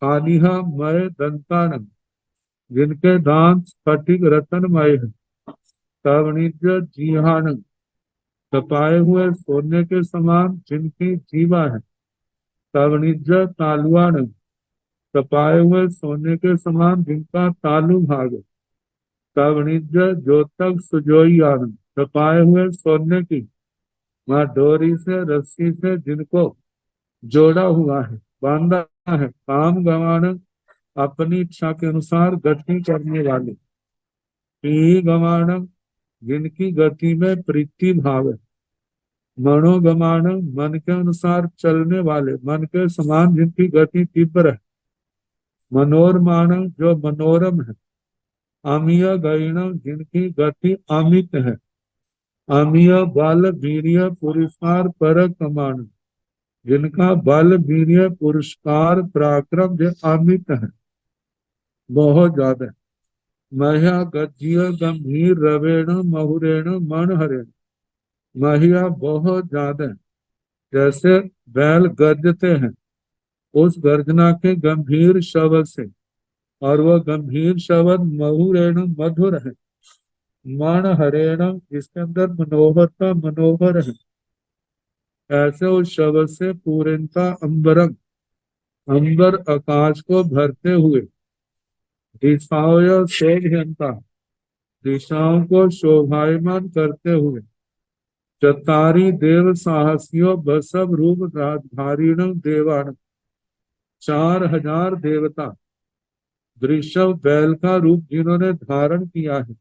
आलिहा मय दंतान, जिनके दांत स्फटिक रत्नमय है। तवणिज जीहान, तपाए हुए सोने के समान जिनकी जीवा है। तवणिज तालुआन, तपाए हुए सोने के समान जिनका तालु भाग है। तवणिज ज्योतक सुजोयान, तपाए हुए सोने की वह डोरी से रस्सी से जिनको जोड़ा हुआ है, बांधा है। काम गवान, अपनी इच्छा के अनुसार गति करने वाले। पी गवान, जिनकी गति में प्रीति भाव है। मनोगमान, मन के अनुसार चलने वाले, मन के समान जिनकी गति तीव्र है। मनोरमान, जो मनोरम है। अमीय गैण, जिनकी गति अमित है। अमीय बल वीर्य पुरुषकार पर कमान, जिनका बल वीर्य पुरस्कार पराक्रम जो अमित है, बहुत ज्यादा है। मह्या गज्य गंभीर रवेण महुरेण मन हरेण, महिया बहुत ज्यादा है। जैसे बैल गर्जते हैं उस गर्जना के गंभीर शब्द से, और वह गंभीर शब्द महुरेण मधुर है। मन हरेण, जिसके अंदर मनोहरता मनोहर है। ऐसे उस शब्द से पूर्णता अंबरम, अंबर आकाश को भरते हुए। दिशाओं शोभयंता, दिशाओं को शोभायमान करते हुए। चतारी देव साहसियों बसव रूप धारिण देवान, 4000 देवता वृषभ बैल का रूप जिन्होंने धारण किया है,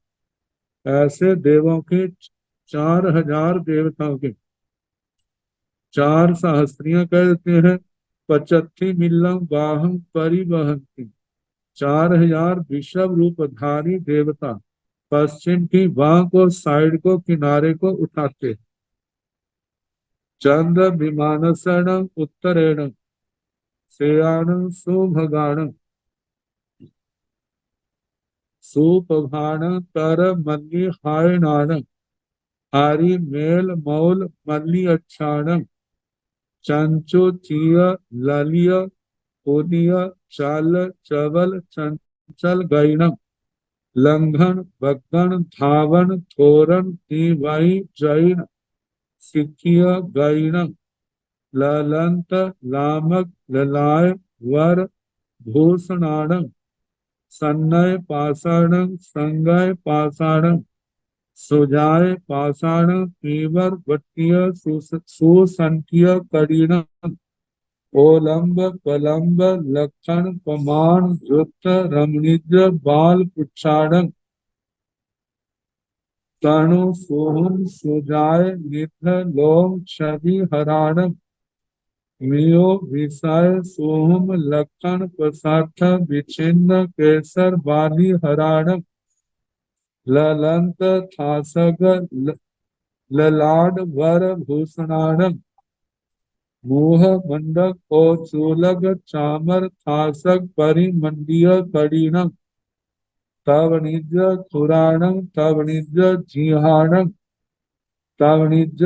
ऐसे देवों के 4000 देवताओं के 4 सहस्त्रियां कहते हैं। 75 मिल्लम बाहम परिवहंती, 4000 विषव रूपधारी देवता पश्चिम की बाह को, साइड को, किनारे को उठाते। चंद्र विमानसण उत्तरेण सेयान सुभगान, सुपभान तर मल्ली हायनान, हारी मेल मौल मल्ली अच्छान, चंचु चिय ललिय उदिय चाल चवल चंचल गैणम, लंघन बग्गन धावन थोरन तीवई जैन, सिखिय गैणम, ललंत लामक ललाय वर भूषणाणं, सन्नय पाषाणं संगय पाषाणं, सुजाय पाषाण पीवर वट्टीय सुसंख्य करीणम, ओलंब पलंब लक्षण पमान युक्त रमणीज बाल पुच्छाणं, तणु सोहम सुजाय निध लोम छवि हराणम, मियो विषय सोहम लक्षण प्रसाथ विचिन्न केसर बाली हराण ललंत थासग ललाड वर भूषणाण मोह मंडक और चूलग चामर थासक परिमंडीय कड़ीण तव निज खुराणं तव निज जिहाणं तव निज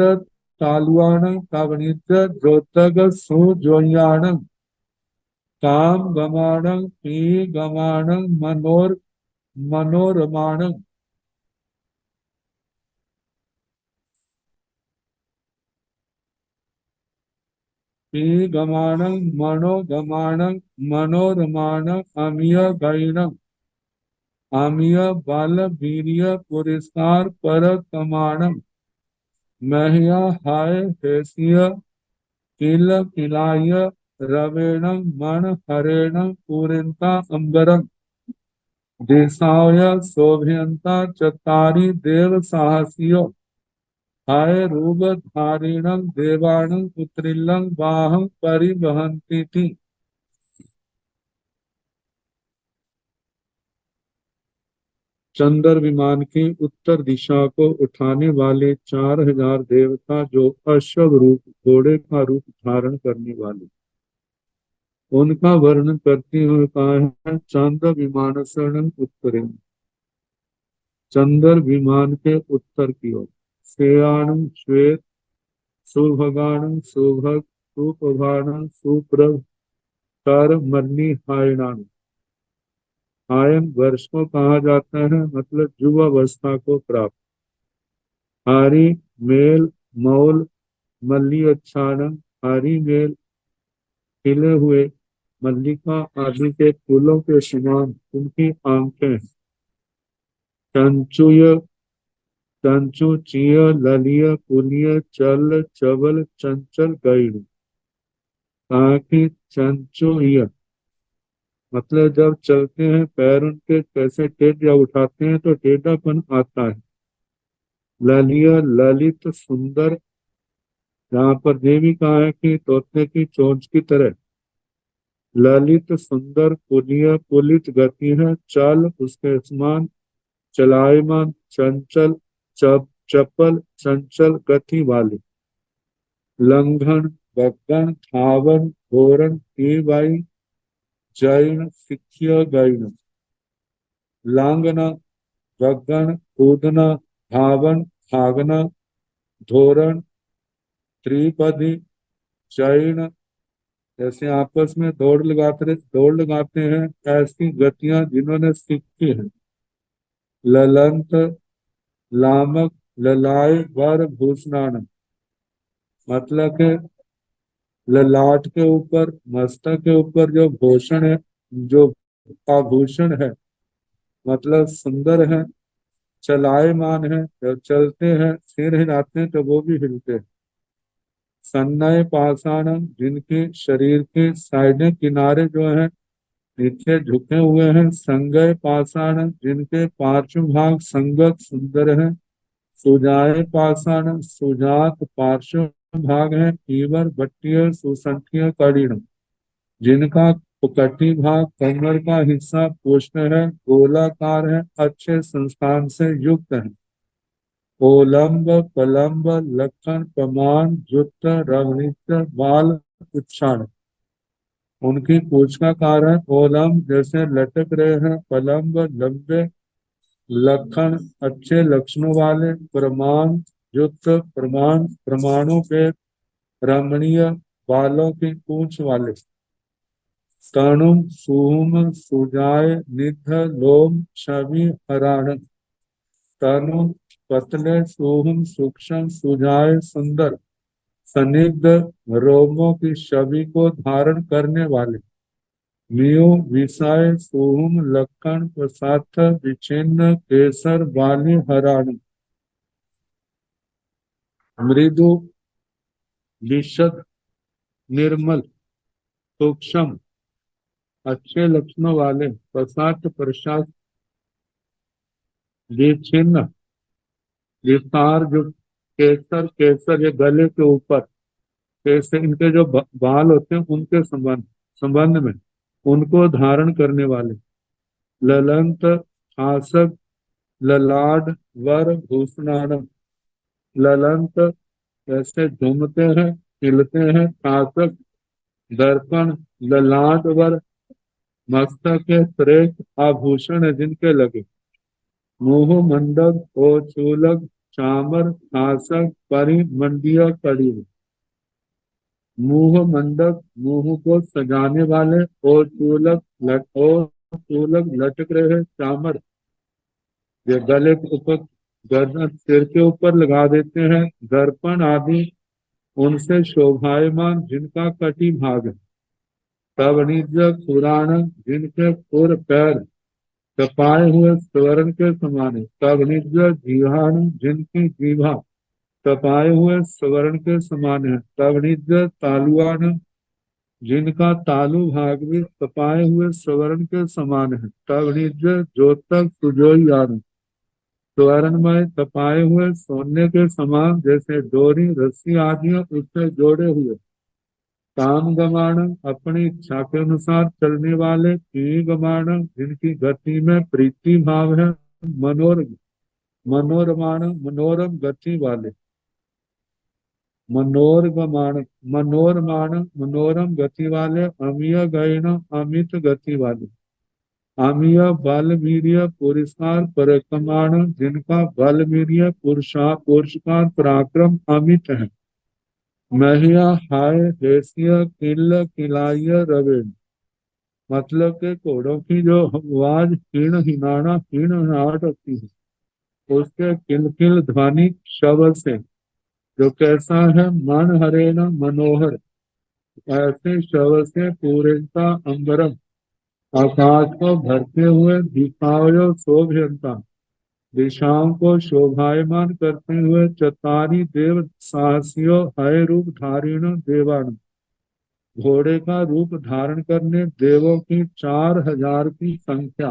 तालुआणं तव निज द्रोतग सुजोयाणं काम गमाणं पी गमाणं मनोरमाणं पी गमाणं मनोगमाणं मनोरमाणं अमिय गैणं अमिय बल वीर्य पुरस्कार पर कमाणं महिया हाय हेसिय किल किलाय रवेण मन हरेण पूरिंता अंबरम देसाय शोभयंता चतारी देव साहसियो हाय रूप धारिणं देवाणं पुत्रिलं वाहं परिवहन्ति थी। चंद्र विमान की उत्तर दिशा को उठाने वाले 4000 देवता जो अश्व रूप घोड़े का रूप धारण करने वाले उनका वर्णन करते हुए कहा है चंद्र विमान शरण उत्तरे चंद्र विमान के उत्तर की ओर श्रेयाणु श्वेत सुभगाणु सुभग सुप्रभाणु सुप्रभ कर मरनी हायणाणु आयन वर्ष को कहा जाता है मतलब युवावस्था को प्राप्त हारी मेल मौल मल्ली अच्छाणन हारी मेल खिले हुए मल्लिका आदि के फूलों के समान उनकी आंखें चंचुय चंचुचीय ललिय पुलिय चल चबल चंचल गैण आंखें चंचुय मतलब जब चलते हैं पैर उनके कैसे टेढ़ या उठाते हैं तो टेढ़ापन आता है ललिय ललित सुंदर यहाँ पर देवी कहा है कि तोते की चोंच की तरह ललित सुंदर पुलिय पुलित गति है चाल उसके समान चलायमान चंचल चपल चंचल गति वाले लंघन गगन धावन घोरण बाई जैन सिक्ख्य गैन लांगना गगन कूदना धावन भागना धोरण त्रिपदी जैन जैसे आपस में दौड़ लगाते हैं ऐसी गतियां जिन्होंने सीखी हैं ललंत लामक ललाय वर भूषणान मतलब के ललाट के ऊपर मस्तक के ऊपर जो भूषण है जो आभूषण है मतलब सुंदर है चलायमान है जब चलते हैं सिर हिलाते हैं तो वो भी हिलते हैं सन्नय पाषाण जिनके शरीर के साइडे किनारे जो है नीचे झुके हुए हैं संगय पाषाण जिनके पार्श्व भाग संगत सुंदर है सुजाए पाषाण सुजात पार्श्व भाग है ईवर बट्टिय सुसंख्य कड़िण जिनका कटी भाग कमर का हिस्सा पुष्ण है गोलाकार है अच्छे संस्थान से युक्त है ओलंब पलंब लक्षण प्रमाण युक्त रवनित बाल उच्चारण उनकी पूछ का कारण ओलंब जैसे लटक रहे हैं पलंब लंबे लक्षण अच्छे लक्षणों वाले प्रमाण युक्त प्रमाणों के रमणीय बालों की पूंछ वाले स्तनुम सुहुम सुजाय निध लोम छवि हराण तनु पतले सुहुम सूक्ष्म सुजाय सुंदर सनिग्ध रोमों की छवि को धारण करने वाले मियो विषय सोहम लक्षण प्रसाथ विचिन्न केसर बाली हराण मृदु विशद निर्मल सूक्ष्म अच्छे लक्षणों वाले प्रसाद प्रसाद विचिन्न विस्तार जो केसर केसर ये गले के ऊपर जैसे इनके जो बाल होते हैं उनके संबंध संबंध में उनको धारण करने वाले, ललंत आसक ललाड वर भूषणानम। ललंत ऐसे झूमते हैं, खिलते हैं, आसक दर्पण, ललाट वर मस्तक के श्रेष्ठ आभूषण है जिनके लगे, मुंह मंडक और चूलक चामर आसक परि मंडिया कड़ी। मुंह मंडक मुंह को सजाने वाले, और चूलक लटक रहे चामर ये गले के ऊपर, गर्दन सिर के ऊपर लगा देते हैं, दर्पण आदि उनसे शोभायमान जिनका कटी भाग है। तब निज पुराण जिनके पुर पैर तपाए हुए स्वर्ण के समान है। तब निज जीवाणु जिनकी जीभा तपाए हुए स्वर्ण के समान है। तब निज तालुआन जिनका तालु भाग भी तपाए हुए स्वर्ण के समान है। तब निज ज्योतक सुजोयान स्वर्णमय तपाए हुए सोने के समान, जैसे डोरी रस्सी आदि उससे जोड़े हुए। काम गमाण अपनी इच्छा के अनुसार चलने वाले। पी गमाण जिनकी गति में प्रीति भाव है। मनोरमाण मनोरम गति वाले। मनोरम गति वाले। अमीय गयन अमित गति वाले। अमीय बल वीर्य पुरुषकार पराक्रमाण जिनका बल वीर्य पुरुषकार पराक्रम अमित है। महिया हाय हेसिया किल किलाय रवेण, मतलब के घोड़ों की जो आवाज हीण हिनाट होती है, उसके किल किल ध्वनि शब्द से, जो कैसा है मन हरे न मनोहर, ऐसे शब्द से पूरेता अंबरम आकाश को भरते हुए दिखाओ शोभयंता, दिशाओं को शोभायमान करते हुए। चतारी देव साहसियों हय रूप धारिण देवान, घोड़े का रूप धारण करने देवों की 4000 की संख्या।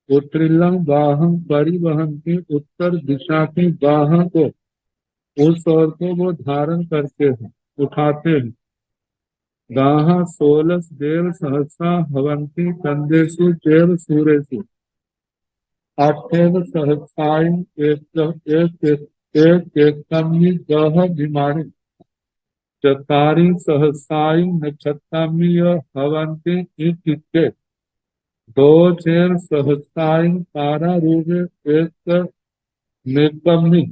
उत्तरिलम वाहन परिवहन की उत्तर दिशा की वाहन को, उस ओर को वो धारण करते हैं, उठाते हैं। गाहा 16 देव सहसा भवंती कंदेशु देव सूरेशु, अट्ठेव सहस्राय एक गह विमानी, चतारी सहस्राय नक्षत्रामीय भवंती इत्युक्ते। दो चेर सहस्राय तारा रूपे एक निकम्मी,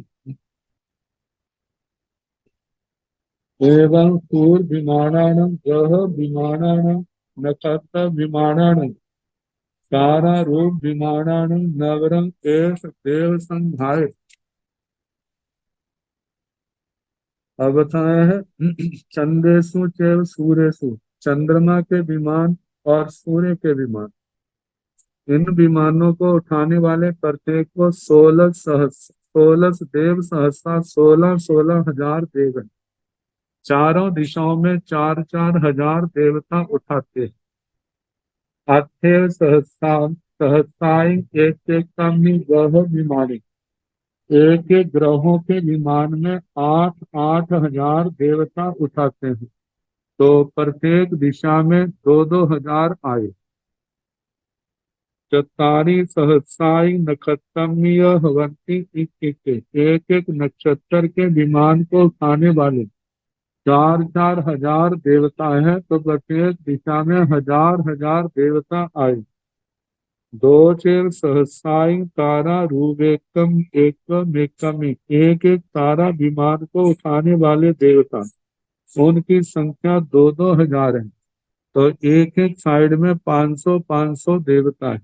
एवं सूर विमानानं ग्रह विमानानं नक्षत्र विमानानं तारा रूप विमानानं नवरं एष देव संघाय। अब बताया है चंदेशु चैव सूर्यसु, चंद्रमा के विमान और सूर्य के विमान। इन विमानों को उठाने वाले प्रत्येक को 16 देव सहस्रा 16,000 देव हैं। चारों दिशाओं में 4,000 देवता उठाते हैं। अट्ठेव सहस्राय एक ग्रह विमानी, एक एक ग्रहों के विमान में 8,000 देवता उठाते हैं। तो प्रत्येक दिशा में 2,000 आए। चतारी सहस्राय नक्षत्रमीय भवंती, एक एक नक्षत्र के विमान को उठाने वाले 4,000 देवता हैं। तो प्रत्येक दिशा में 1,000 देवता आए। दो चेर सहस्राय तारा रूपेकम एकम, एक एक तारा विमान को उठाने वाले देवता, उनकी संख्या 2,000 है। तो एक एक साइड में 500 देवता है।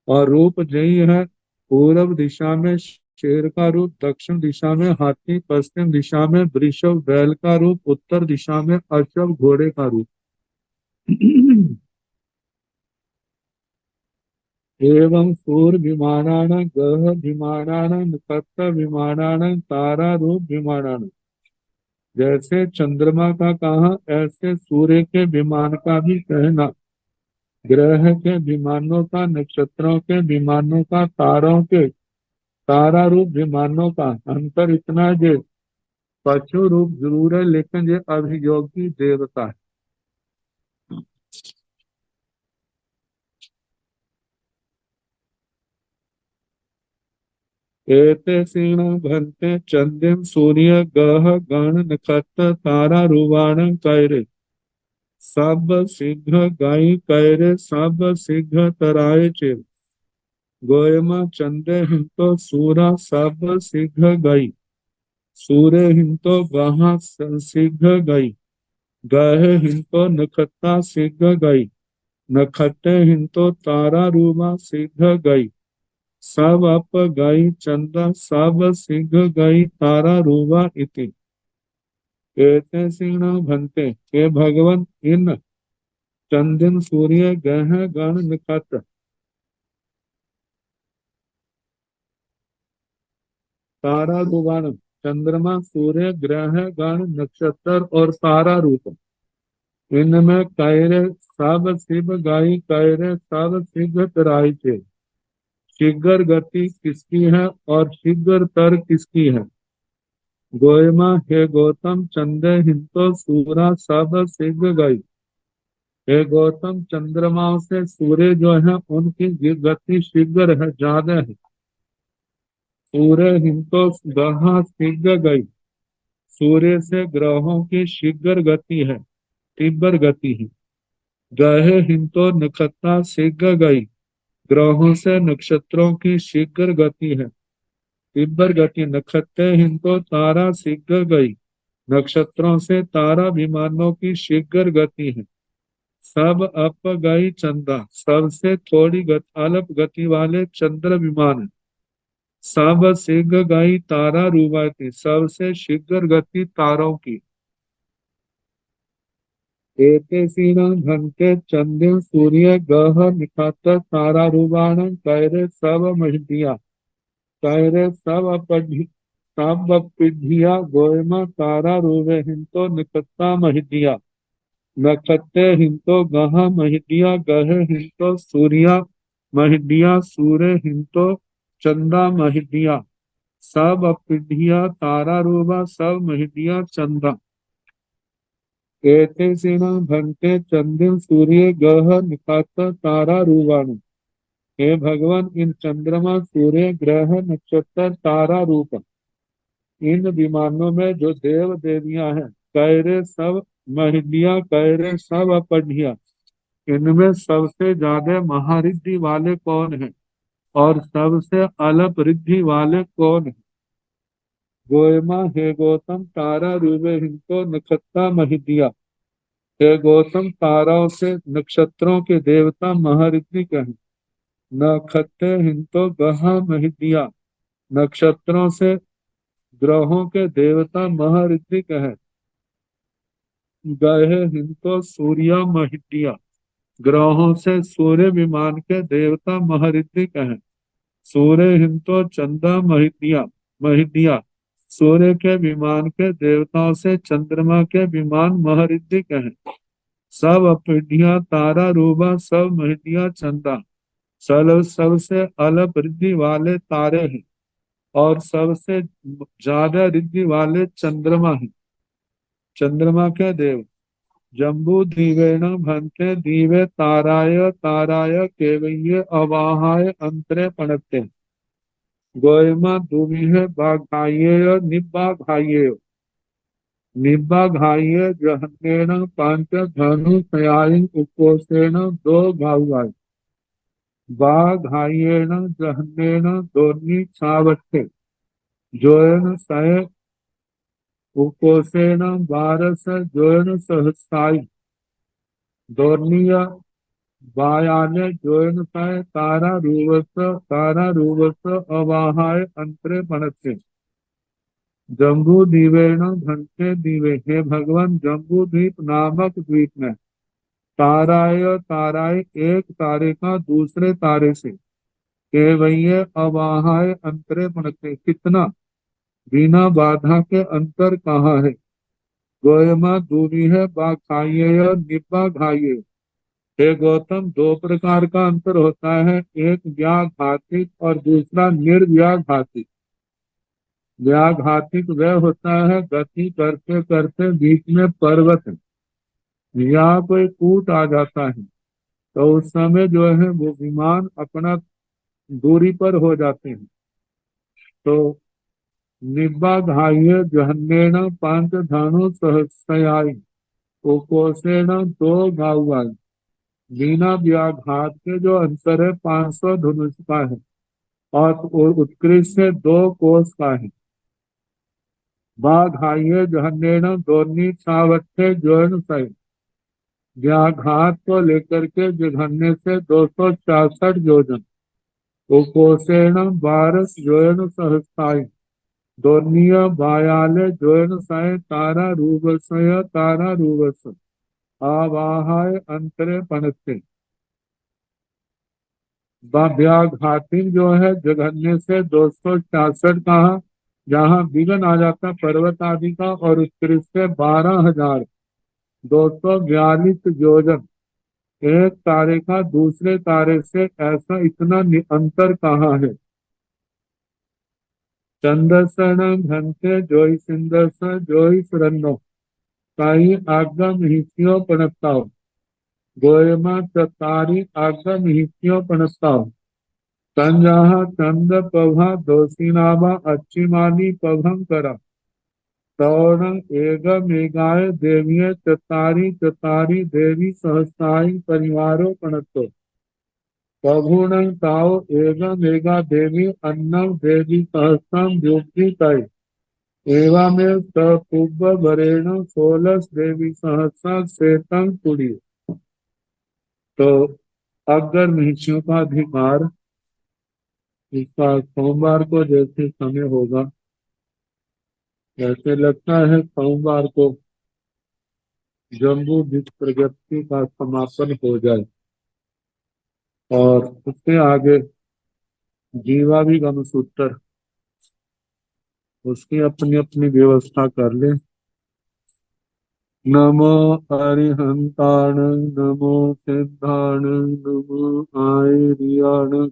और रूप यही है, पूर्व दिशा में शेर का रूप, दक्षिण दिशा में हाथी, पश्चिम दिशा में वृषभ बैल का रूप, उत्तर दिशा में अश्व घोड़े का रूप। एवं सूर्य विमानान ग्रह विमानान नक्षत्र विमानान तारा रूप विमानान, जैसे चंद्रमा का कहा ऐसे सूर्य के विमान का भी कहना। ग्रह के विमानों का, नक्षत्रों के विमानों का, तारों के तारा रूप विमानों का अंतर इतना है पशु रूप जरूर है, लेकिन ये अभियोगी देवता है। एते सीण भंते चंद्रम सूर्य गह गण नक्षत्र तारा रुवाण कैरे सब शीघ्र गाई कैरे सब शीघ्र तराए चिर गोयमा चंद्र हिंतो सूरा सब शीघ्र गई सूर्य हिंतो गहा शीघ्र गई गहे हिंतो नखत्ता शीघ्र गई नखत्ते हिंतो तारा रूमा शीघ्र गई सब अप गई चंदा सब शीघ्र गई तारा रूवा इति एते सीण भंते हे भगवन इन चंदन सूर्य गह गण नक्षत्र तारा रुवाण चंद्रमा सूर्य ग्रह गण नक्षत्र और तारा रूप इनमें कैरे सब शिव गाई कैरे सब शीघ्र तराई थे शीघ्र गति किसकी है और शीघ्र तर किसकी है गोयमा हे गौतम चंद्र हिंतो सूरा सब शीघ्र गई हे गौतम चंद्रमाओं से सूर्य जो है उनकी गति शीघ्र है, ज्यादा है। सूर्य हिंतो गहा शीघ्र गई सूर्य से ग्रहों की शीघ्र गति है, तीव्र गति है। गहे हिंतो नक्षत्रा शीघ्र गई ग्रहों से नक्षत्रों की शीघ्र गति है, तीव्र गति। नक्षत्र हिंतो तारा शीघ्र गई नक्षत्रों से तारा विमानों की शीघ्र गति है। सब अप गई चंदा सबसे थोड़ी अल्प गति वाले चंद्र विमान। सब शीघ्र गई तारा रुवाती सबसे शीघ्र गति तारों की। एते सीना घंटे चंद्र सूर्य गह निखातर तारा रुवाण कैरे सब महितिया कैरे सब पिढ़िया गोयमा तारा रुवे हिंतो निकत्ता महितिया नक्षत्रे हिंतो गह महितिया गहे हिंतो सूर्या महितिया सूर्य हिंतो चंदा महितिया सब पिढ़िया तारा रूबा सब महितिया चंदा। एते सीना भंटे चंद्र सूर्य गह निखातर तारा रूवाणु हे भगवान इन चंद्रमा सूर्य ग्रह नक्षत्र तारा रूप इन विमानों में जो देव देवियां हैं कैरे सब महिदिया कैरे सब अपढ़िया इनमें सबसे ज्यादा महारिद्धि वाले कौन है और सबसे अल्प रिद्धि वाले कौन है। गोयमा हे गौतम तारा रूबे हिंतो नक्षत्रा महिदिया हे गौतम ताराओं से नक्षत्रों के देवता महारिद्धि कहें। नक्षत्र हिंतो गहा महिदिया नक्षत्रों से ग्रहों के देवता महारिद्धि कहें। गहे हिंतो सूर्या महिदिया ग्रहों से सूर्य विमान के देवता महरिद्धि कहें। सूर्य हिंतो चंदा महिदिया महिदिया सूर्य के विमान के देवताओं से चंद्रमा के विमान महरिद्धि कहें। सब अपढ़िया तारा रूबा सब महिदिया चंदा सबसे अल्प रिद्धि वाले तारे हैं और सबसे ज्यादा रिद्धि वाले चंद्रमा हैं। चंद्रमा के देव जम्बू दीवेण भंते दीवे ताराय ताराय केवय अवाहाय अंतरे पणते गोयमा दुमिह बाघाये निब्बाघाये निब्बाघाये जहन्नेन पांच धनु सयाइन उपोषेण दो घाउआय बाघायेण जहन्नेन दोन्ही छावट्टे जोयन सय उपोषेण बारस जोयन सहसाई दोर्निया वायाने जोयन सय तारा रूवस अवाहाय अंतरे पणते जम्बू दीवेण भंते दीवे हे भगवान जम्बू द्वीप नामक द्वीप में ताराय ताराय एक तारे का दूसरे तारे से केवय अवाहाय अंतरे पणते कितना बिना बाधा के अंतर कहाँ है। गोयमा दूरी है बाघाये निब्बा घाये हे गौतम दो प्रकार का अंतर होता है एक व्याघातिक और दूसरा निर्व्याघातिक। व्याघातिक वह होता है गति करते करते बीच में पर्वत या कोई कूट आ जाता है, तो उस समय जो है वो विमान अपना दूरी पर हो जाते हैं। तो निब्बाधाय जहन्नेन पांच धानु सहस्याई उकोसेन दो गाउआई। बिना व्याघात के जो अंतर है 500 धनुष का है, और उत्कृष्ट से 2 कोस का है। बाघाय जहन्नेन दोनी सावत्थे जोन सही। व्याघात को लेकर के जघन्य से 266 योजन। उकोसेन 12 योजन सहस्ताई। दोनिया बायाले जोयन साय तारा रूपसय तारा रूपस। आवाहाय अंतरे पनते। व्याघातिक जो है जघन्य से 266 कहा, जहाँ विघन आ जाता पर्वत आदि का, और उत्कृष्ट से 12,242 योजन। एक तारे का दूसरे तारे से ऐसा इतना अंतर कहाँ है। चंदसन घंटे जोई सिंदस जोई सुरन्नो काई आगम हिस्यो पणताओ। गोयमा चतारी आगम हिस्यो पणताओ। संजहा चंद पभा दोषीनामा अच्छिमानी पभम करा। तौण एग मेघाय देवीय चतारी चतारी देवी सहस्ताई परिवारो पणतो। प्रभुणं ताओ एग मेघा देवी अन्नम देवी सहस्त्रम द्योति तय। एवमेव सपूर्व वरेण 16 देवी सहस्रा श्वेतं कुड़ी। तो अगर महिषियों का अधिकार इसका सोमवार को जैसे समय होगा, ऐसे लगता है सोमवार को जम्बू द्वीप प्रगति का समापन हो जाए, और उससे आगे जीवाभिगम सूत्र उसकी अपनी अपनी व्यवस्था कर ले। नमो अरिहंताण नमो सिद्धाण नमो आयर्याण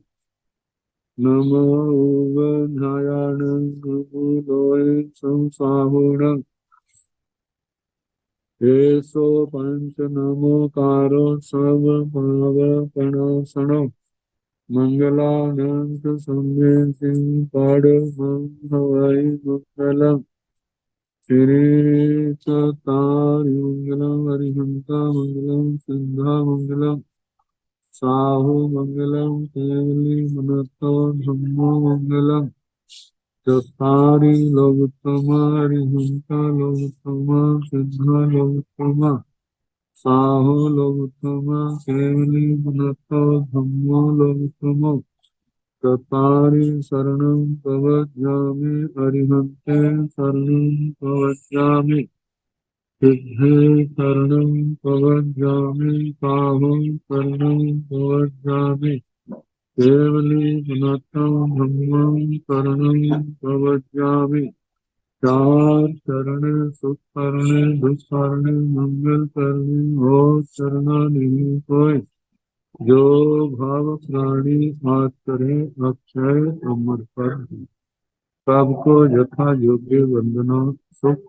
नमो उवधायाण नमो लोय संसाहुण। एसो पंच नमो कारो सब भाव प्रणसनो। मंगलानंद सम्य सिंह पाड़ हवाई मंगलम। श्री चतारि मंगलम हरिहंता मंगलम सिद्धा मंगलम साहु मंगलम केवली मनतो धम्मो मंगलम। चतारि लोकोत्तमा हरिहंता लोकोत्तमा सिद्धा लोकोत्तमा साहु लोकोत्तमा केवली मनतो धम्मो लोकोत्तमा। चतारि शरणं प्रवज्जामि अरिहन्ते शरणं प्रवज्जामि। सिद्धे शरणं प्रवज्जामि साहुं शरणं प्रवज्जामि। केवली गुणतं धम्मं शरणं प्रवज्जामि। चार शरणे सुख शरणे दुख शरणे मंगल शरणे हो शरणानि कोय। जो भाव प्राणी आज करे अक्षय अमर पर। सबको यथा योग्य वंदना सुख।